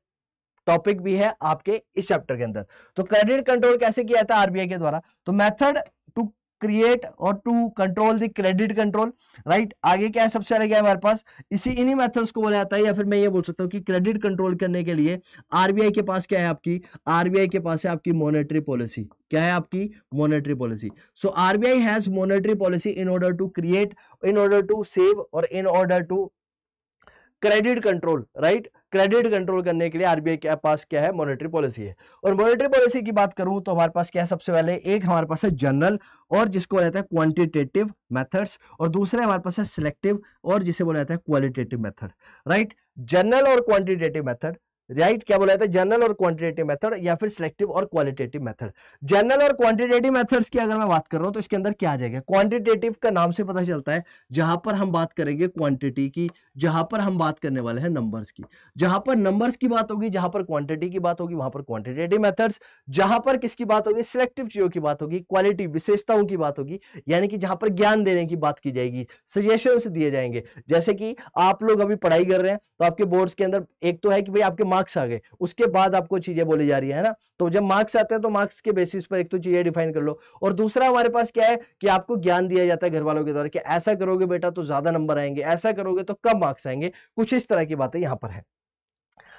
टॉपिक भी है आपके इस चैप्टर के अंदर। तो क्रेडिट कंट्रोल कैसे किया जाता है आरबीआई के द्वारा, तो मेथड टू क्रिएट और to control the credit control, right. आगे क्या है, सबसे पहले क्या है हमारे पास, इन्हीं मेथड्स को बोला जाता है, या फिर मैं ये बोल सकता हूँ कि क्रेडिट कंट्रोल करने के लिए आरबीआई के पास क्या है, आपकी आरबीआई के पास है आपकी मॉनेटरी पॉलिसी। क्या है आपकी monetary policy. So RBI has monetary policy in order to create, in order to save और in order to credit control, right. Credit control करने के लिए आरबीआई के पास क्या है, मॉनेटरी पॉलिसी है। और मॉनेटरी पॉलिसी की बात करूं तो हमारे पास क्या है, सबसे पहले एक हमारे पास है जनरल और जिसको बोला जाता है क्वांटिटेटिव मेथड्स, और दूसरे हमारे पास है सिलेक्टिव और जिसे बोला जाता है क्वालिटेटिव मेथड, राइट। जनरल और क्वांटिटेटिव मेथड, राइट। क्या बोला जाता है, जनरल और क्वांटिटेटिव मेथड या फिर सिलेक्टिव और क्वालिटेटिव मेथड। जनरल और क्वांटिटेटिव मेथड्स की अगर मैं बात कर रहा हूं तो इसके अंदर क्या आ जाएगा, क्वांटिटेटिव का नाम से पता चलता है जहां पर हम बात करेंगे क्वांटिटी की, जहां पर हम बात करने वाले हैं नंबर्स की। जहां पर नंबर्स की बात होगी, जहां पर क्वांटिटी की बात होगी, वहां पर क्वांटिटेटिव मेथड्स। जहां पर किसकी बात होगी, सिलेक्टिव चीजों की बात होगी, क्वालिटी विशेषताओं की बात होगी, यानी कि जहां पर ज्ञान देने की बात की जाएगी, सजेशंस दिए जाएंगे। जैसे कि आप लोग अभी पढ़ाई कर रहे हैं तो आपके बोर्ड्स के अंदर एक तो है कि भाई आपके मार्क्स आ गए, उसके बाद आपको चीजें बोली जा रही है ना, तो जब मार्क्स आते हैं तो मार्क्स के बेसिस पर एक तो चीजें डिफाइन कर लो, और दूसरा हमारे पास क्या है कि आपको ज्ञान दिया जाता है घर वालों के द्वारा कि ऐसा करोगे बेटा तो ज्यादा नंबर आएंगे, ऐसा करोगे तो कम मार्क्स आएंगे। कुछ इस तरह की बातें यहां पर है।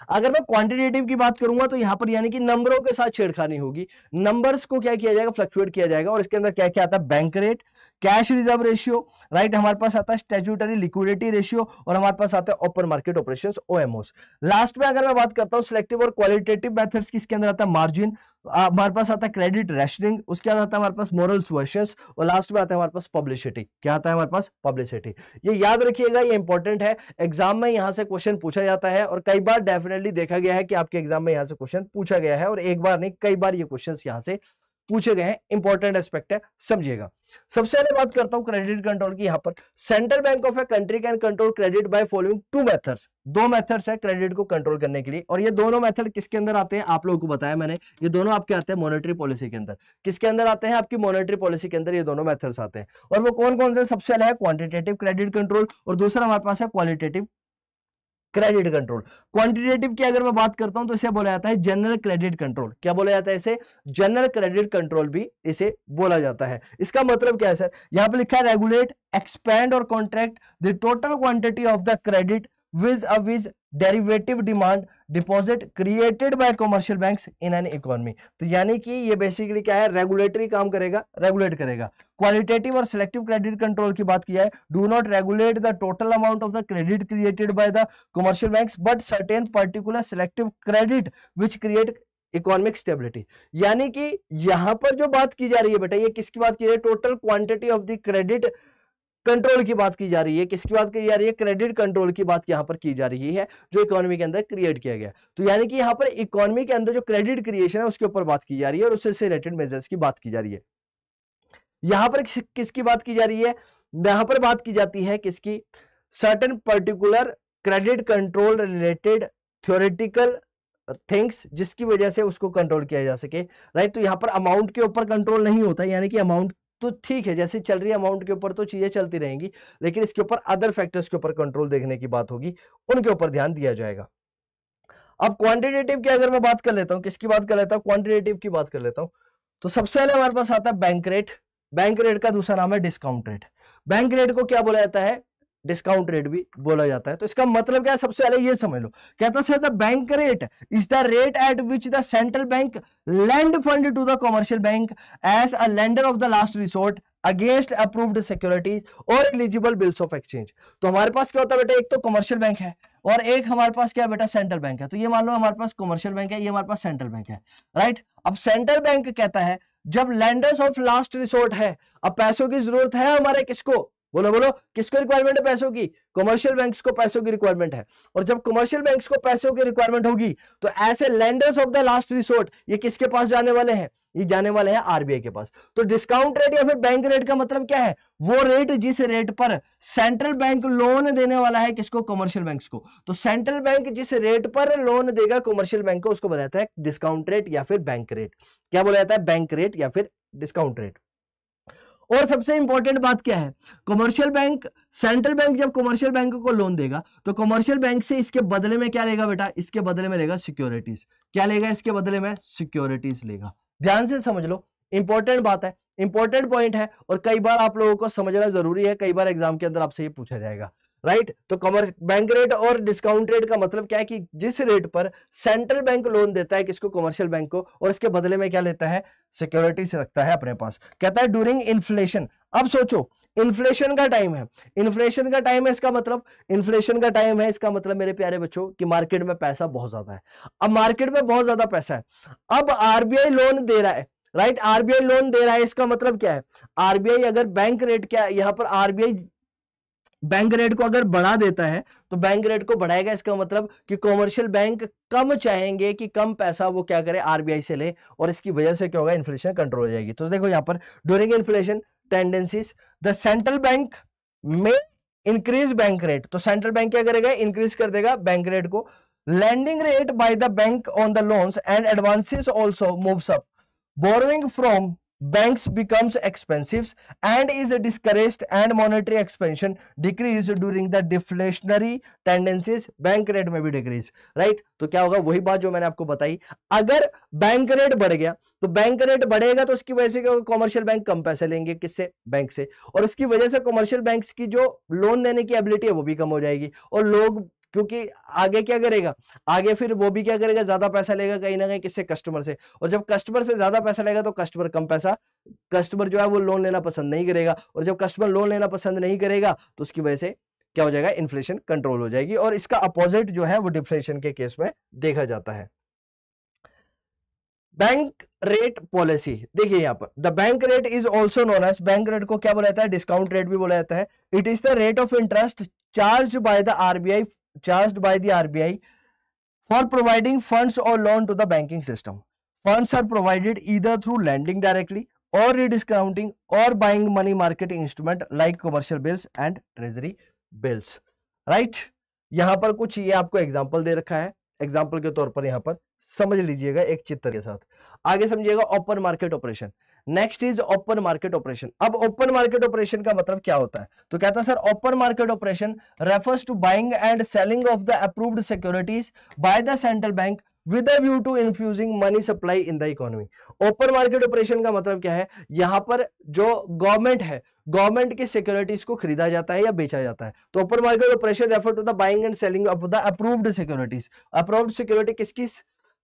अगर मैं क्वांटिटेटिव की बात करूंगा तो यहां पर यानी कि नंबरों के साथ छेड़खानी होगी, नंबर्स को क्या किया जाएगा, फ्लक्चुएट किया जाएगा। और इसके अंदर क्या क्या आता है, bank rate, cash reserve ratio, right. हमारे पास आता है स्टैट्यूटरी लिक्विडिटी रेशियो, और हमारे पास आता है ओपन मार्केट ऑपरेशंस, ओएमओस। लास्ट में अगर मैं बात करता हूं सिलेक्टिव और क्वालिटेटिव मेथड्स की, इसके अंदर आता है मार्जिन, हमारे पास आता है क्रेडिट रेशनिंग, उसके बाद आता है हमारे पास मोरल सुएशंस, और लास्ट में आता है हमारे पास पब्लिसिटी। क्या आता है हमारे पास, पब्लिसिटी। ये याद रखिएगा, ये इंपॉर्टेंट है, एग्जाम में यहां से क्वेश्चन पूछा जाता है, और कई बार डेफिनेटली देखा गया है कि आपके एग्जाम में यहां से क्वेश्चन पूछा गया है, और एक बार नहीं कई बार ये क्वेश्चंस यहां से पूछे गए हैं। इंपॉर्टेंट एस्पेक्ट है, समझिएगा। सबसे पहले बात करता हूं क्रेडिट कंट्रोल की। यहां पर central bank of a country can control credit by following two methods. दो मेथड्स है क्रेडिट को कंट्रोल करने के लिए, और ये दोनों मेथड किसके अंदर आते हैं, आप लोगों को बताया मैंने, ये दोनों आपके आते हैं मॉनेटरी पॉलिसी के अंदर। किसके अंदर आते हैं, आपकी मॉनेटरी पॉलिसी के अंदर ये दोनों मेथड्स आते हैं। और वो कौन कौन से, सबसे पहले है क्वांटिटेटिव क्रेडिट कंट्रोल, और दूसरा हमारे पास है क्वालिटेटिव क्रेडिट कंट्रोल। क्वांटिटेटिव की अगर मैं बात करता हूं तो इसे बोला जाता है जनरल क्रेडिट कंट्रोल। क्या बोला जाता है इसे, जनरल क्रेडिट कंट्रोल भी इसे बोला जाता है। इसका मतलब क्या है सर, यहां पे लिखा है रेगुलेट, एक्सपैंड और contract the total quantity of the credit viz derivative demand deposit created by commercial banks in an economy. तो यानी कि ये बेसिकली क्या है, रेगुलेटरी काम करेगा, रेगुलेट करेगा। क्वालिटेटिव और सिलेक्टिव क्रेडिट कंट्रोल की बात की जाए, do not regulate the total amount of the credit created by the commercial banks but certain particular selective credit which create economic stability. यानी कि यहां पर जो बात की जा रही है बेटा, ये किसकी बात की जा रही है, total quantity of the credit control की बात की जा रही है। किसकी बात की जा रही है, क्रेडिट कंट्रोल की बात यहां पर की जा रही है, जो इकोनॉमी के अंदर क्रिएट किया गया। तो यानी कि यहां पर इकोनॉमी के अंदर जो क्रेडिट क्रिएशन है उसके ऊपर बात की जा रही है, और उससे रिलेटेड मेजर्स की बात की जा रही है। यहां पर किसकी बात की जा रही है, यहां पर बात की जाती है किसकी, certain particular credit control related theoretical things, जिसकी वजह से उसको कंट्रोल किया जा सके, राइट। तो यहां पर अमाउंट के ऊपर कंट्रोल नहीं होता, यानी कि अमाउंट तो ठीक है जैसे चल रही है अमाउंट के ऊपर तो चीजें चलती रहेंगी, लेकिन इसके ऊपर अदर फैक्टर्स के ऊपर कंट्रोल देखने की बात होगी, उनके ऊपर ध्यान दिया जाएगा। अब क्वांटिटेटिव की अगर मैं बात कर लेता हूं, किसकी बात कर लेता हूं, क्वांटिटेटिव की बात कर लेता हूं, तो सबसे पहले हमारे पास आता है बैंक रेट। बैंक रेट का दूसरा नाम है डिस्काउंट रेट। बैंक रेट को क्या बोला जाता है, डिस्काउंट रेट भी बोला जाता है। तो इसका मतलब क्या है, सबसे पहले ये समझ लो, कहता है the bank rate is the rate at which the central bank lend fund to the commercial bank as a lender of the last resort against approved securities और एलिजिबल बिल्स ऑफ एक्सचेंज। तो हमारे पास क्या होता है बेटा, एक तो commercial bank है और एक हमारे पास क्या है बेटा, सेंट्रल बैंक है। तो ये मान लो हमारे पास कमर्शियल बैंक है, ये हमारे पास सेंट्रल बैंक है, राइट। अब सेंट्रल बैंक कहता है जब लेंडर्स ऑफ लास्ट रिसोर्ट है, अब पैसों की जरूरत है हमारे किसको, बोलो बोलो किसको रिक्वायरमेंट है पैसों की, कमर्शियल बैंक्स को पैसों की रिक्वायरमेंट है। और जब कमर्शियल बैंक्स को पैसों की रिक्वायरमेंट होगी तो ऐसे lenders of the last resort ये किसके पास जाने वाले हैं, ये जाने वाले हैं आरबीआई के पास। तो डिस्काउंट रेट या फिर बैंक रेट का मतलब क्या है, वो रेट जिस रेट पर सेंट्रल बैंक लोन देने वाला है किसको, कमर्शियल बैंक्स को। तो सेंट्रल बैंक जिस रेट पर लोन देगा कमर्शियल बैंक को उसको बोला जाता है डिस्काउंट रेट या फिर बैंक रेट। क्या बोला जाता है, बैंक रेट या फिर डिस्काउंट रेट। और सबसे इंपॉर्टेंट बात क्या है, कमर्शियल बैंक, सेंट्रल बैंक जब कमर्शियल बैंक को लोन देगा तो कमर्शियल बैंक से इसके बदले में क्या लेगा बेटा, इसके बदले में लेगा सिक्योरिटीज। क्या लेगा इसके बदले में, सिक्योरिटीज लेगा। ध्यान से समझ लो, इंपॉर्टेंट बात है, इंपॉर्टेंट पॉइंट है, और कई बार आप लोगों को समझना जरूरी है, कई बार एग्जाम के अंदर आपसे ये पूछा जाएगा, राइट। तो कमर्स बैंक रेट और डिस्काउंट रेट का मतलब क्या है कि जिस रेट पर सेंट्रल बैंक लोन देता है किसको, कमर्शियल बैंक को, और इसके बदले में क्या लेता है, सिक्योरिटीज रखता है अपने पास। कहता है ड्यूरिंग इन्फ्लेशन। अब सोचो इन्फ्लेशन का टाइम है, इन्फ्लेशन का टाइम है, इसका मतलब इन्फ्लेशन का टाइम है, इसका मतलब मेरे प्यारे बच्चों कि मार्केट में पैसा बहुत ज्यादा है। अब मार्केट में बहुत ज्यादा पैसा है, अब आरबीआई लोन दे रहा है, राइट, आरबीआई लोन दे रहा है, इसका मतलब क्या है, आरबीआई अगर बैंक रेट, क्या यहां पर आरबीआई बैंक रेट को अगर बढ़ा देता है तो बैंक रेट को बढ़ाएगा, इसका मतलब कि कमर्शियल बैंक कम चाहेंगे कि कम पैसा वो क्या करे, आरबीआई से ले, और इसकी वजह से क्या होगा, इन्फ्लेशन कंट्रोल हो जाएगी। तो देखो यहां पर during inflation tendencies, the central bank में इंक्रीज बैंक रेट, तो सेंट्रल बैंक क्या करेगा, इंक्रीज कर देगा बैंक रेट को। Landing rate by the bank on the loans and advances also moves up, borrowing from banks becomes expensive and is discouraged and monetary expansion decrease during the deflationary tendencies, bank rate में भी decrease, right. तो क्या होगा, वही बात जो मैंने आपको बताई, अगर बैंक रेट बढ़ गया तो बैंक रेट बढ़ेगा तो उसकी वजह से क्या होगा, कमर्शियल बैंक कम पैसे लेंगे किससे, बैंक से, और उसकी वजह से कमर्शियल बैंक्स की जो लोन देने की एबिलिटी है वो भी कम हो जाएगी, और लोग क्योंकि आगे क्या करेगा, आगे फिर वो भी क्या करेगा, ज्यादा पैसा लेगा कहीं ना कहीं किससे, कस्टमर से, और जब कस्टमर से ज्यादा पैसा लेगा तो कस्टमर कम पैसा, कस्टमर जो है वो लोन लेना पसंद नहीं करेगा, और जब कस्टमर लोन लेना पसंद नहीं करेगा तो उसकी वजह से क्या हो जाएगा, इन्फ्लेशन कंट्रोल हो जाएगी, और इसका अपोजिट जो है वो डिफ्लेशन के केस में देखा जाता है। बैंक रेट पॉलिसी, देखिए यहां पर the bank rate is also known as, bank rate को क्या बोला जाता है, डिस्काउंट रेट भी बोला जाता है। It is the rate of interest charge by the RBI, charged by the RBI for providing funds or loan to the banking system. Funds are provided either through lending directly or rediscounting or buying money market instrument like commercial bills and treasury bills. Right? यहां पर कुछ ये आपको example दे रखा है, example के तौर पर यहां पर समझ लीजिएगा एक चित्र के साथ, आगे समझिएगा। Open market operation, next is open market operation. अब ओपन मार्केट ऑपरेशन का मतलब क्या होता है, तो कहता है sir open market operation refers to buying and selling of the approved securities by the central bank with a view to infusing money supply in the economy. Open market operation का मतलब क्या है, यहां पर जो गवर्नमेंट है, government की securities को खरीदा जाता है या बेचा जाता है। तो open market operation refer to the buying and selling of the approved securities. Approved security किसकी,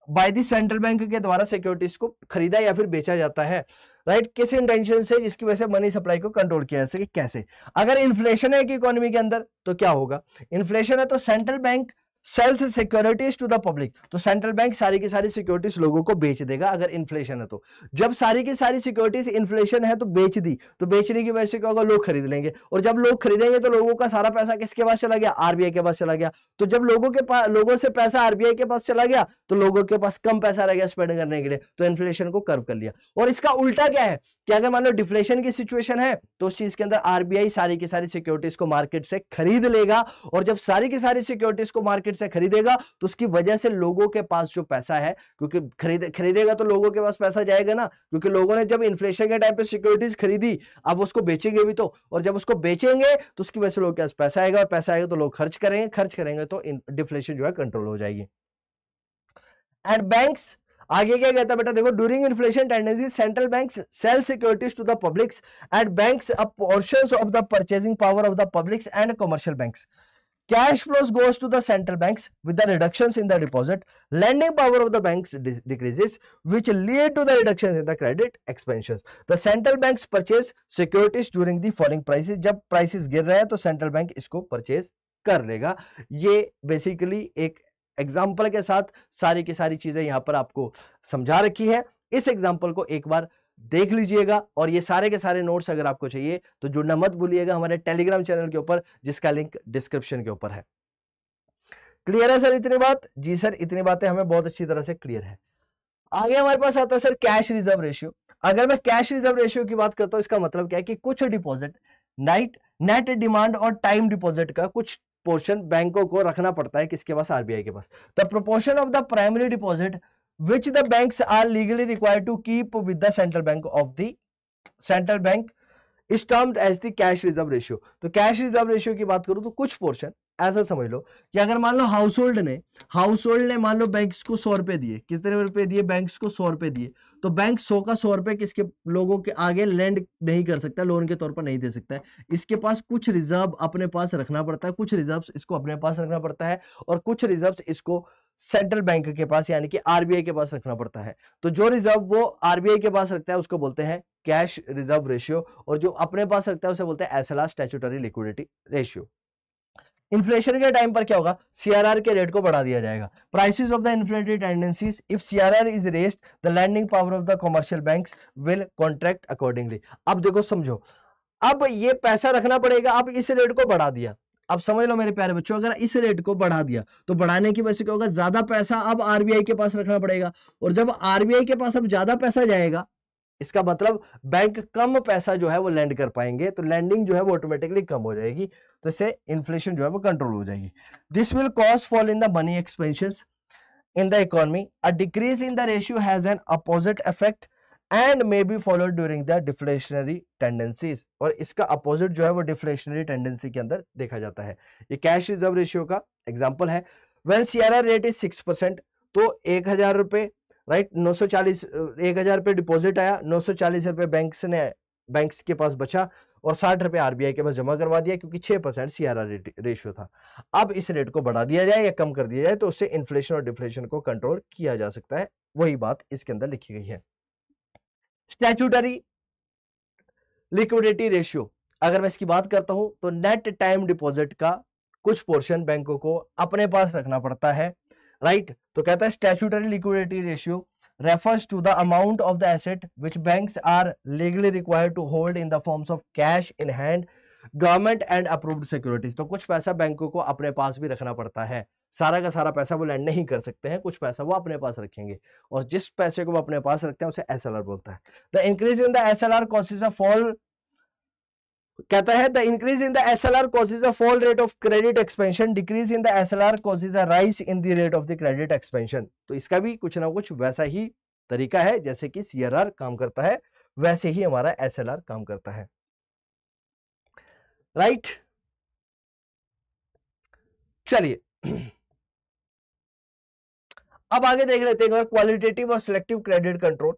बाय द सेंट्रल बैंक के द्वारा सिक्योरिटीज को खरीदा या फिर बेचा जाता है, राइट, किस इंटेंशन से, जिसकी वजह से मनी सप्लाई को कंट्रोल किया जा सके। कैसे, अगर इन्फ्लेशन है कि इकोनॉमी के अंदर तो क्या होगा, इन्फ्लेशन है तो central bank sales securities to the public, तो सेंट्रल बैंक सारी की सारी सिक्योरिटीज लोगों को बेच देगा अगर इन्फ्लेशन है तो। जब सारी की सारी सिक्योरिटीज इन्फ्लेशन है तो बेच दी, तो बेचने की वजह से क्या होगा, लोग खरीद लेंगे, और जब लोग खरीदेंगे तो लोगों का सारा पैसा किसके पास चला गया, आरबीआई के पास चला गया। तो जब लोगों से पैसा आरबीआई के पास चला गया तो लोगों के पास कम पैसा रह गया स्पेंड करने के लिए, तो इन्फ्लेशन को कर्व कर लिया। और इसका उल्टा क्या है कि अगर मान लो डिफ्लेशन की सिचुएशन है तो उस चीज के अंदर आरबीआई सारी की सारी सिक्योरिटीज को मार्केट से खरीद लेगा, और जब सारी की सारी सिक्योरिटीज को मार्केट से खरीदेगा तो उसकी वजह से लोगों के पास जो पैसा है, क्योंकि खरीदेगा तो लोगों के पास पैसा जाएगा ना, क्योंकि लोगों ने जब इन्फ्लेशन के टाइम पे सिक्योरिटीज खरीदी, अब उसको बेचेंगे भी तो, और जब उसको बेचेंगे तो उसकी वजह से लोगों के पास पैसा आएगा, और पैसा आएगा तो लोग खर्च करेंगे तो डिफ्लेशन जो है कंट्रोल हो जाएगी। एंड बैंक्स, आगे क्या कहता है बेटा, देखो during inflation tendency central banks sell securities to the publics and banks a portions of the purchasing power of the publics and commercial banks. Cash flows goes to the central banks with the reductions in the deposit. Lending power of the banks decreases, which lead to the reductions in the credit expansions. The central banks purchase securities during the falling prices. जब prices गिर रहे हैं तो central bank इसको purchase कर लेगा। ये basically एक एग्जाम्पल के साथ सारी की सारी चीजें यहां पर आपको समझा रखी है। इस एग्जाम्पल को एक बार देख लीजिएगा, और ये सारे के सारे नोट्स अगर आपको चाहिए तो जुड़ना मत भूलिएगा हमारे टेलीग्राम चैनल के ऊपर, जिसका लिंक डिस्क्रिप्शन के ऊपर है। क्लियर है सर इतनी बात? जी सर, इतनी बातें हमें बहुत अच्छी तरह से क्लियर है। आगे हमारे पास आता है सर कैश रिजर्व रेशियो। अगर मैं कैश रिजर्व रेशियो की बात करता हूं, इसका मतलब क्या है कि कुछ डिपॉजिट नेट डिमांड और टाइम डिपॉजिट का कुछ पोर्शन बैंकों को रखना पड़ता है, किसके पास, आरबीआई के पास। The proportion of the primary deposit which the banks are legally required to keep with the central bank is termed as the cash reserve ratio. तो कैश रिजर्व रेशियो की बात करूं तो कुछ पोर्शन ऐसा समझ लो कि अगर मान लो हाउस होल्ड ने मान लो बैंक्स को 100 रुपए दिए, कितने रुपए दिए, बैंक्स को 100 रुपए दिए, तो बैंक 100 का 100 रुपए किसके लोगों के आगे लेंड नहीं कर सकता, लोन के तौर पर नहीं दे सकता है। इसके पास कुछ रिजर्व अपने पास रखना पड़ता है, कुछ रिजर्व इसको अपने पास रखना पड़ता है, और कुछ रिजर्व इसको सेंट्रल बैंक के पास यानी कि आरबीआई के पास रखना पड़ता है। तो जो रिजर्व वो आरबीआई के पास रखता है उसको बोलते हैं कैश रिजर्व रेशियो, और जो अपने पास रखता है उसे बोलते हैं SLR, statutory liquidity ratio. Inflation के टाइम पर क्या होगा, सीआरआर के रेट को बढ़ा दिया जाएगा। Prices of the inflationary tendencies, if CRR is raised the lending power of the commercial banks will contract accordingly. अब देखो समझो, अब ये पैसा रखना पड़ेगा, अब इस रेट को बढ़ा दिया। अब समझ लो मेरे प्यारे बच्चों, अगर इस रेट को बढ़ा दिया तो बढ़ाने की वजह से क्या होगा, ज्यादा पैसा अब आरबीआई के पास रखना पड़ेगा, और जब आरबीआई के पास अब ज्यादा पैसा जाएगा इसका मतलब बैंक कम पैसा जो है वो लैंड कर पाएंगे, तो लैंडिंग जो है वो ऑटोमेटिकली कम हो जाएगी, तो इससे इन्फ्लेशन जो है वो कंट्रोल हो जाएगी। This will cause fall in the money expansions in the economy. A decrease in the ratio has an opposite effect and may be followed during the deflationary tendencies, और इसका अपोजिट जो है वो डिफ्लेशनरी टेंडेंसी के अंदर देखा जाता है। ये कैश रिजर्व रेशियो का एग्जांपल है। व्हेन सीआरआर रेट इज 6%, तो 1000 रुपए, राइट, 940, 1000 रुपए डिपॉजिट आया, 940 रुपए बैंक्स के पास बचा, और 60 रुपए आरबीआई के पास जमा करवा दिया, क्योंकि 6% सीआरआर रेशियो था। अब इस रेट को बढ़ा दिया जाए या कम कर दिया जाए तो उससे इन्फ्लेशन और डिफ्लेशन को कंट्रोल किया जा सकता है, वही बात इसके अंदर लिखी गई है। स्टैट्यूटरी लिक्विडिटी रेशियो, अगर मैं इसकी बात करता हूं तो नेट टाइम डिपॉजिट का कुछ पोर्शन बैंकों को अपने पास रखना पड़ता है, राइट। तो कहता है statutory liquidity ratio refers to the amount of the asset which banks are legally required to hold in the forms of cash in hand, government and approved securities। तो कुछ पैसा बैंकों को अपने पास भी रखना पड़ता है, सारा का सारा पैसा वो लैंड नहीं कर सकते हैं, कुछ पैसा वो अपने पास रखेंगे, और जिस पैसे को वो अपने पास रखते हैं उसे एसएलआर बोलता है। The increase in the SLR causes a fall, कहता है the increase in the SLR causes a fall rate of credit expansion, decrease in the SLR causes a rise in the rate of the credit expansion. तो इसका भी कुछ ना कुछ वैसा ही तरीका है, जैसे कि सीआरआर काम करता है वैसे ही हमारा एसएलआर काम करता है, राइट। चलिए अब आगे देख लेते हैं क्वालिटेटिव और सिलेक्टिव क्रेडिट कंट्रोल।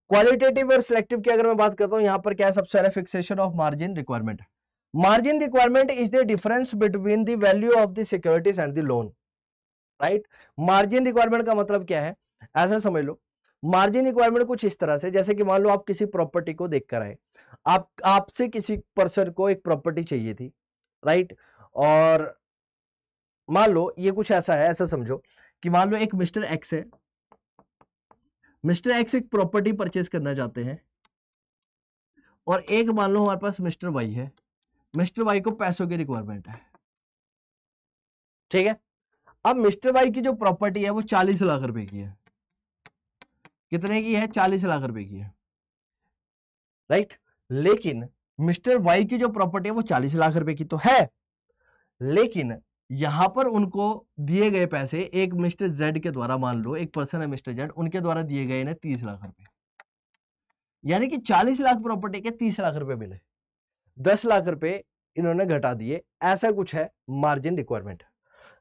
क्वालिटेटिव और सिलेक्टिव की अगर मैं बात करता हूं, यहां पर क्या है, सबसे पहले fixation of margin requirement. Margin requirement is the difference between the value of the securities and the loan, right. Margin requirement का मतलब क्या है, ऐसा समझ लो, मार्जिन रिक्वायरमेंट कुछ इस तरह से, जैसे कि मान लो आप किसी प्रॉपर्टी को देखकर आए, आपसे किसी पर्सन को एक प्रॉपर्टी चाहिए थी, राइट, और मान लो ये कुछ ऐसा है, ऐसा समझो कि मान लो एक मिस्टर एक्स है, मिस्टर एक्स एक प्रॉपर्टी परचेज करना चाहते हैं, और एक मान लो हमारे पास मिस्टर वाई है, मिस्टर वाई को पैसों की रिक्वायरमेंट है, ठीक है। अब मिस्टर वाई की जो प्रॉपर्टी है वो 40 लाख रुपए की है, कितने की है, 40 लाख रुपए की है, राइट। लेकिन मिस्टर वाई की जो प्रॉपर्टी है वो 40 लाख रुपए की तो है, लेकिन यहां पर उनको दिए गए पैसे एक मिस्टर जेड के द्वारा, मान लो एक पर्सन है मिस्टर जेड, उनके द्वारा दिए गए इन्हें 30 लाख रुपए, यानी कि 40 लाख प्रॉपर्टी के 30 लाख रुपए मिले, 10 लाख रुपए इन्होंने घटा दिए, ऐसा कुछ है मार्जिन रिक्वायरमेंट,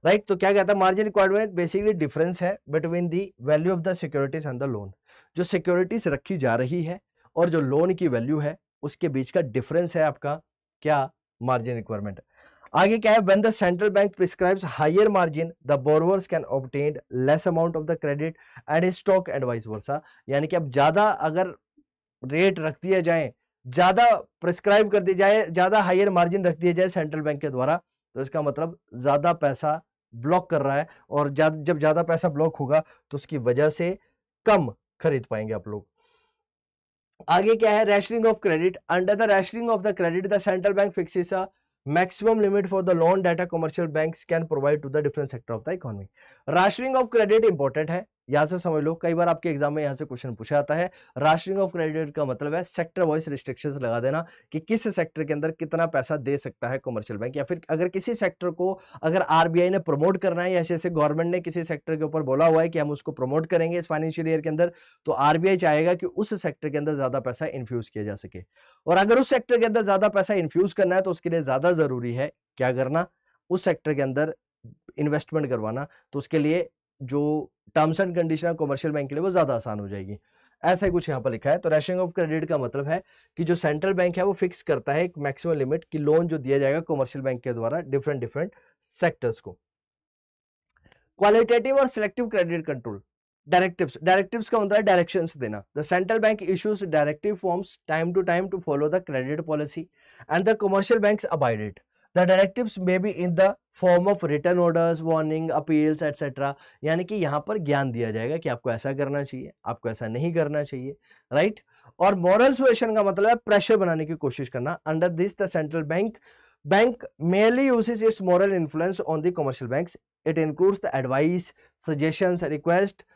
राइट। तो क्या कहता है मार्जिन रिक्वायरमेंट, बेसिकली डिफरेंस है between the value of the securities and the loan, जो सिक्योरिटीज रखी जा रही है और जो लोन की वैल्यू है उसके बीच का डिफरेंस है आपका क्या, मार्जिन रिक्वायरमेंट। आगे क्या है, when the central bank prescribes higher margin the borrowers can obtain less amount of the credit and stock and vice versa, यानी कि अब ज्यादा अगर रेट रख दिया जाए, ज्यादा प्रिस्क्राइब कर दिया जाए, ज्यादा हायर मार्जिन रख दिया जाए सेंट्रल बैंक के द्वारा, तो इसका मतलब ज्यादा पैसा ब्लॉक कर रहा है, और जब ज्यादा पैसा ब्लॉक होगा तो उसकी वजह से कम खरीद पाएंगे आप लोग। आगे क्या है, rationing of credit. Under the rationing of the credit the central bank fixes a maximum limit for the loan that commercial banks can provide to the different sector of the economy. Rationing of credit important है, यहां से समझ लो, कई बार आपके exam में यहां से question पूछा जाता है। राशनिंग ऑफ क्रेडिट का मतलब है सेक्टर वाइज रिस्ट्रिक्शंस लगा देना कि किस सेक्टर के अंदर कितना पैसा दे सकता है कमर्शियल बैंक, या फिर अगर किसी सेक्टर को अगर आरबीआई ने प्रमोट करना है या जैसे गवर्नमेंट ने किसी सेक्टर के ऊपर बोला हुआ है कि हम उसको प्रमोट करेंगे इस फाइनेंशियल ईयर के अंदर, तो आरबीआई चाहेगा कि उस सेक्टर के अंदर ज्यादा पैसा इन्फ्यूज किया जा सके। और अगर उस सेक्टर के अंदर ज्यादा पैसा इन्फ्यूज करना है तो उसके लिए ज्यादा जरूरी है क्या करना, उस सेक्टर के अंदर इन्वेस्टमेंट करवाना। तो उसके लिए जो terms and condition commercial bank के लिए वो ज्यादा आसान हो जाएगी। ऐसा ही कुछ यहाँ पर लिखा है। तो रैशनिंग ऑफ क्रेडिट का मतलब है कि जो सेंट्रल बैंक है वो फिक्स करता है एक मैक्सिमम लिमिट की लोन जो दिया जाएगा कमर्शियल बैंक के द्वारा डिफरेंट डिफरेंट सेक्टर्स को। क्वालिटेटिव और सिलेक्टिव क्रेडिट कंट्रोल। डायरेक्टिव्स का मतलब है डायरेक्शंस देना। The central bank issues directive forms time to follow the credit policy and the commercial banks abide it. The directives may be in the form of written orders, warning, appeals, etc. यानी कि यहाँ पर ज्ञान दिया जाएगा कि आपको ऐसा करना चाहिए, आपको ऐसा नहीं करना चाहिए, राइट। और moral suasion का मतलब है प्रेशर बनाने की कोशिश करना। Under this, the central bank merely uses its moral influence on the commercial banks. It includes the advice, suggestions, request,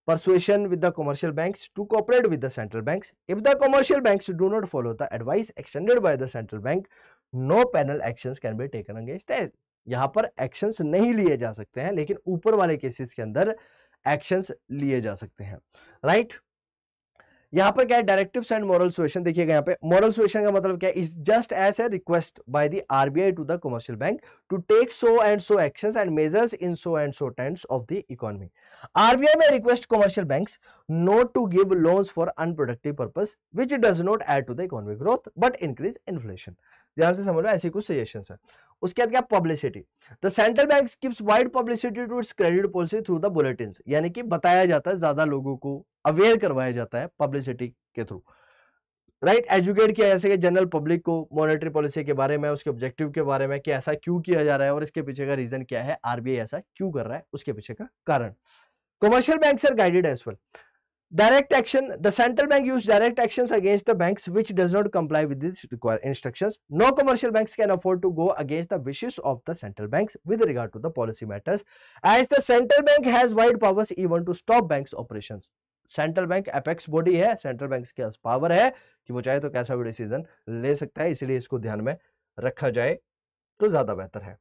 persuasion with the commercial banks to cooperate with the central banks. If the commercial banks do not follow the advice extended by the central bank, no penal actions can be taken against them. यहां पर actions नहीं लिए जा सकते हैं, लेकिन ऊपर वाले केसेस के अंदर एक्शंस लिए जा सकते हैं, राइट। यहां पर क्या है, डायरेक्टिव्स एंड मोरल सुएशन। देखिएगा यहाँ पे मोरल सुएशन का मतलब क्या है, is just as a request by the RBI to the commercial bank to take so and so actions and measures in so and so times of the economy. RBI may request commercial banks not to give loans for unproductive purpose which does not add to the economic growth but increase inflation. ध्यान से समझ लो, ऐसी कुछ suggestions है। उसके बाद क्या, publicity. The central bank gives wide publicity to its credit policy through the bulletins, यानी कि बताया जाता है, ज्यादा लोगों को अवेयर करवाया जाता है पब्लिसिटी के थ्रू, राइट। एजुकेट किया जैसे कि जनरल पब्लिक को मॉनेटरी पॉलिसी के बारे में, उसके ऑब्जेक्टिव के बारे में कि ऐसा क्यों किया जा रहा है और इसके पीछे का रीजन क्या है, आरबीआई ऐसा क्यों कर रहा है, उसके पीछे का कारण। Commercial banks are guided as well. Direct action. The central bank use direct actions against the banks which does not comply with these required instructions. No commercial banks can afford to go against the wishes of the central banks with regard to the policy matters, as the central bank has wide powers even to stop banks operations. Central bank apex body है, central bank के पास power है कि वो चाहे तो कैसा भी decision ले सकता है, इसलिए इसको ध्यान में रखा जाए तो ज्यादा बेहतर है,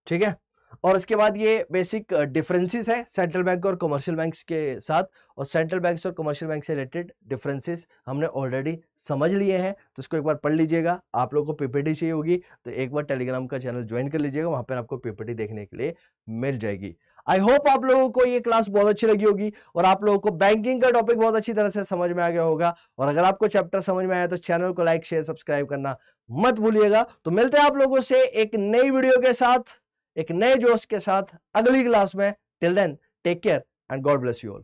ठीक है। और इसके बाद ये बेसिक डिफरेंसेस है सेंट्रल बैंक और कमर्शियल बैंक्स के साथ, और सेंट्रल बैंक्स और कमर्शियल बैंक से रिलेटेड डिफरेंसेस हमने ऑलरेडी समझ लिए हैं, तो इसको एक बार पढ़ लीजिएगा। आप लोगों को पीपीटी चाहिए होगी तो एक बार टेलीग्राम का चैनल ज्वाइन कर लीजिएगा, वहां पर आपको पीपीटी देखने के लिए मिल जाएगी। आई होप आप लोगों को ये क्लास बहुत अच्छी लगी होगी और आप लोगों को बैंकिंग का टॉपिक बहुत अच्छी तरह से समझ में आ गया होगा। और अगर आपको चैप्टर समझ में आया तो चैनल को लाइक शेयर सब्सक्राइब करना मत भूलिएगा। तो मिलते हैं आप लोगों से एक नई वीडियो के साथ, एक नए जोश के साथ अगली क्लास में। Till then take care and God bless you all.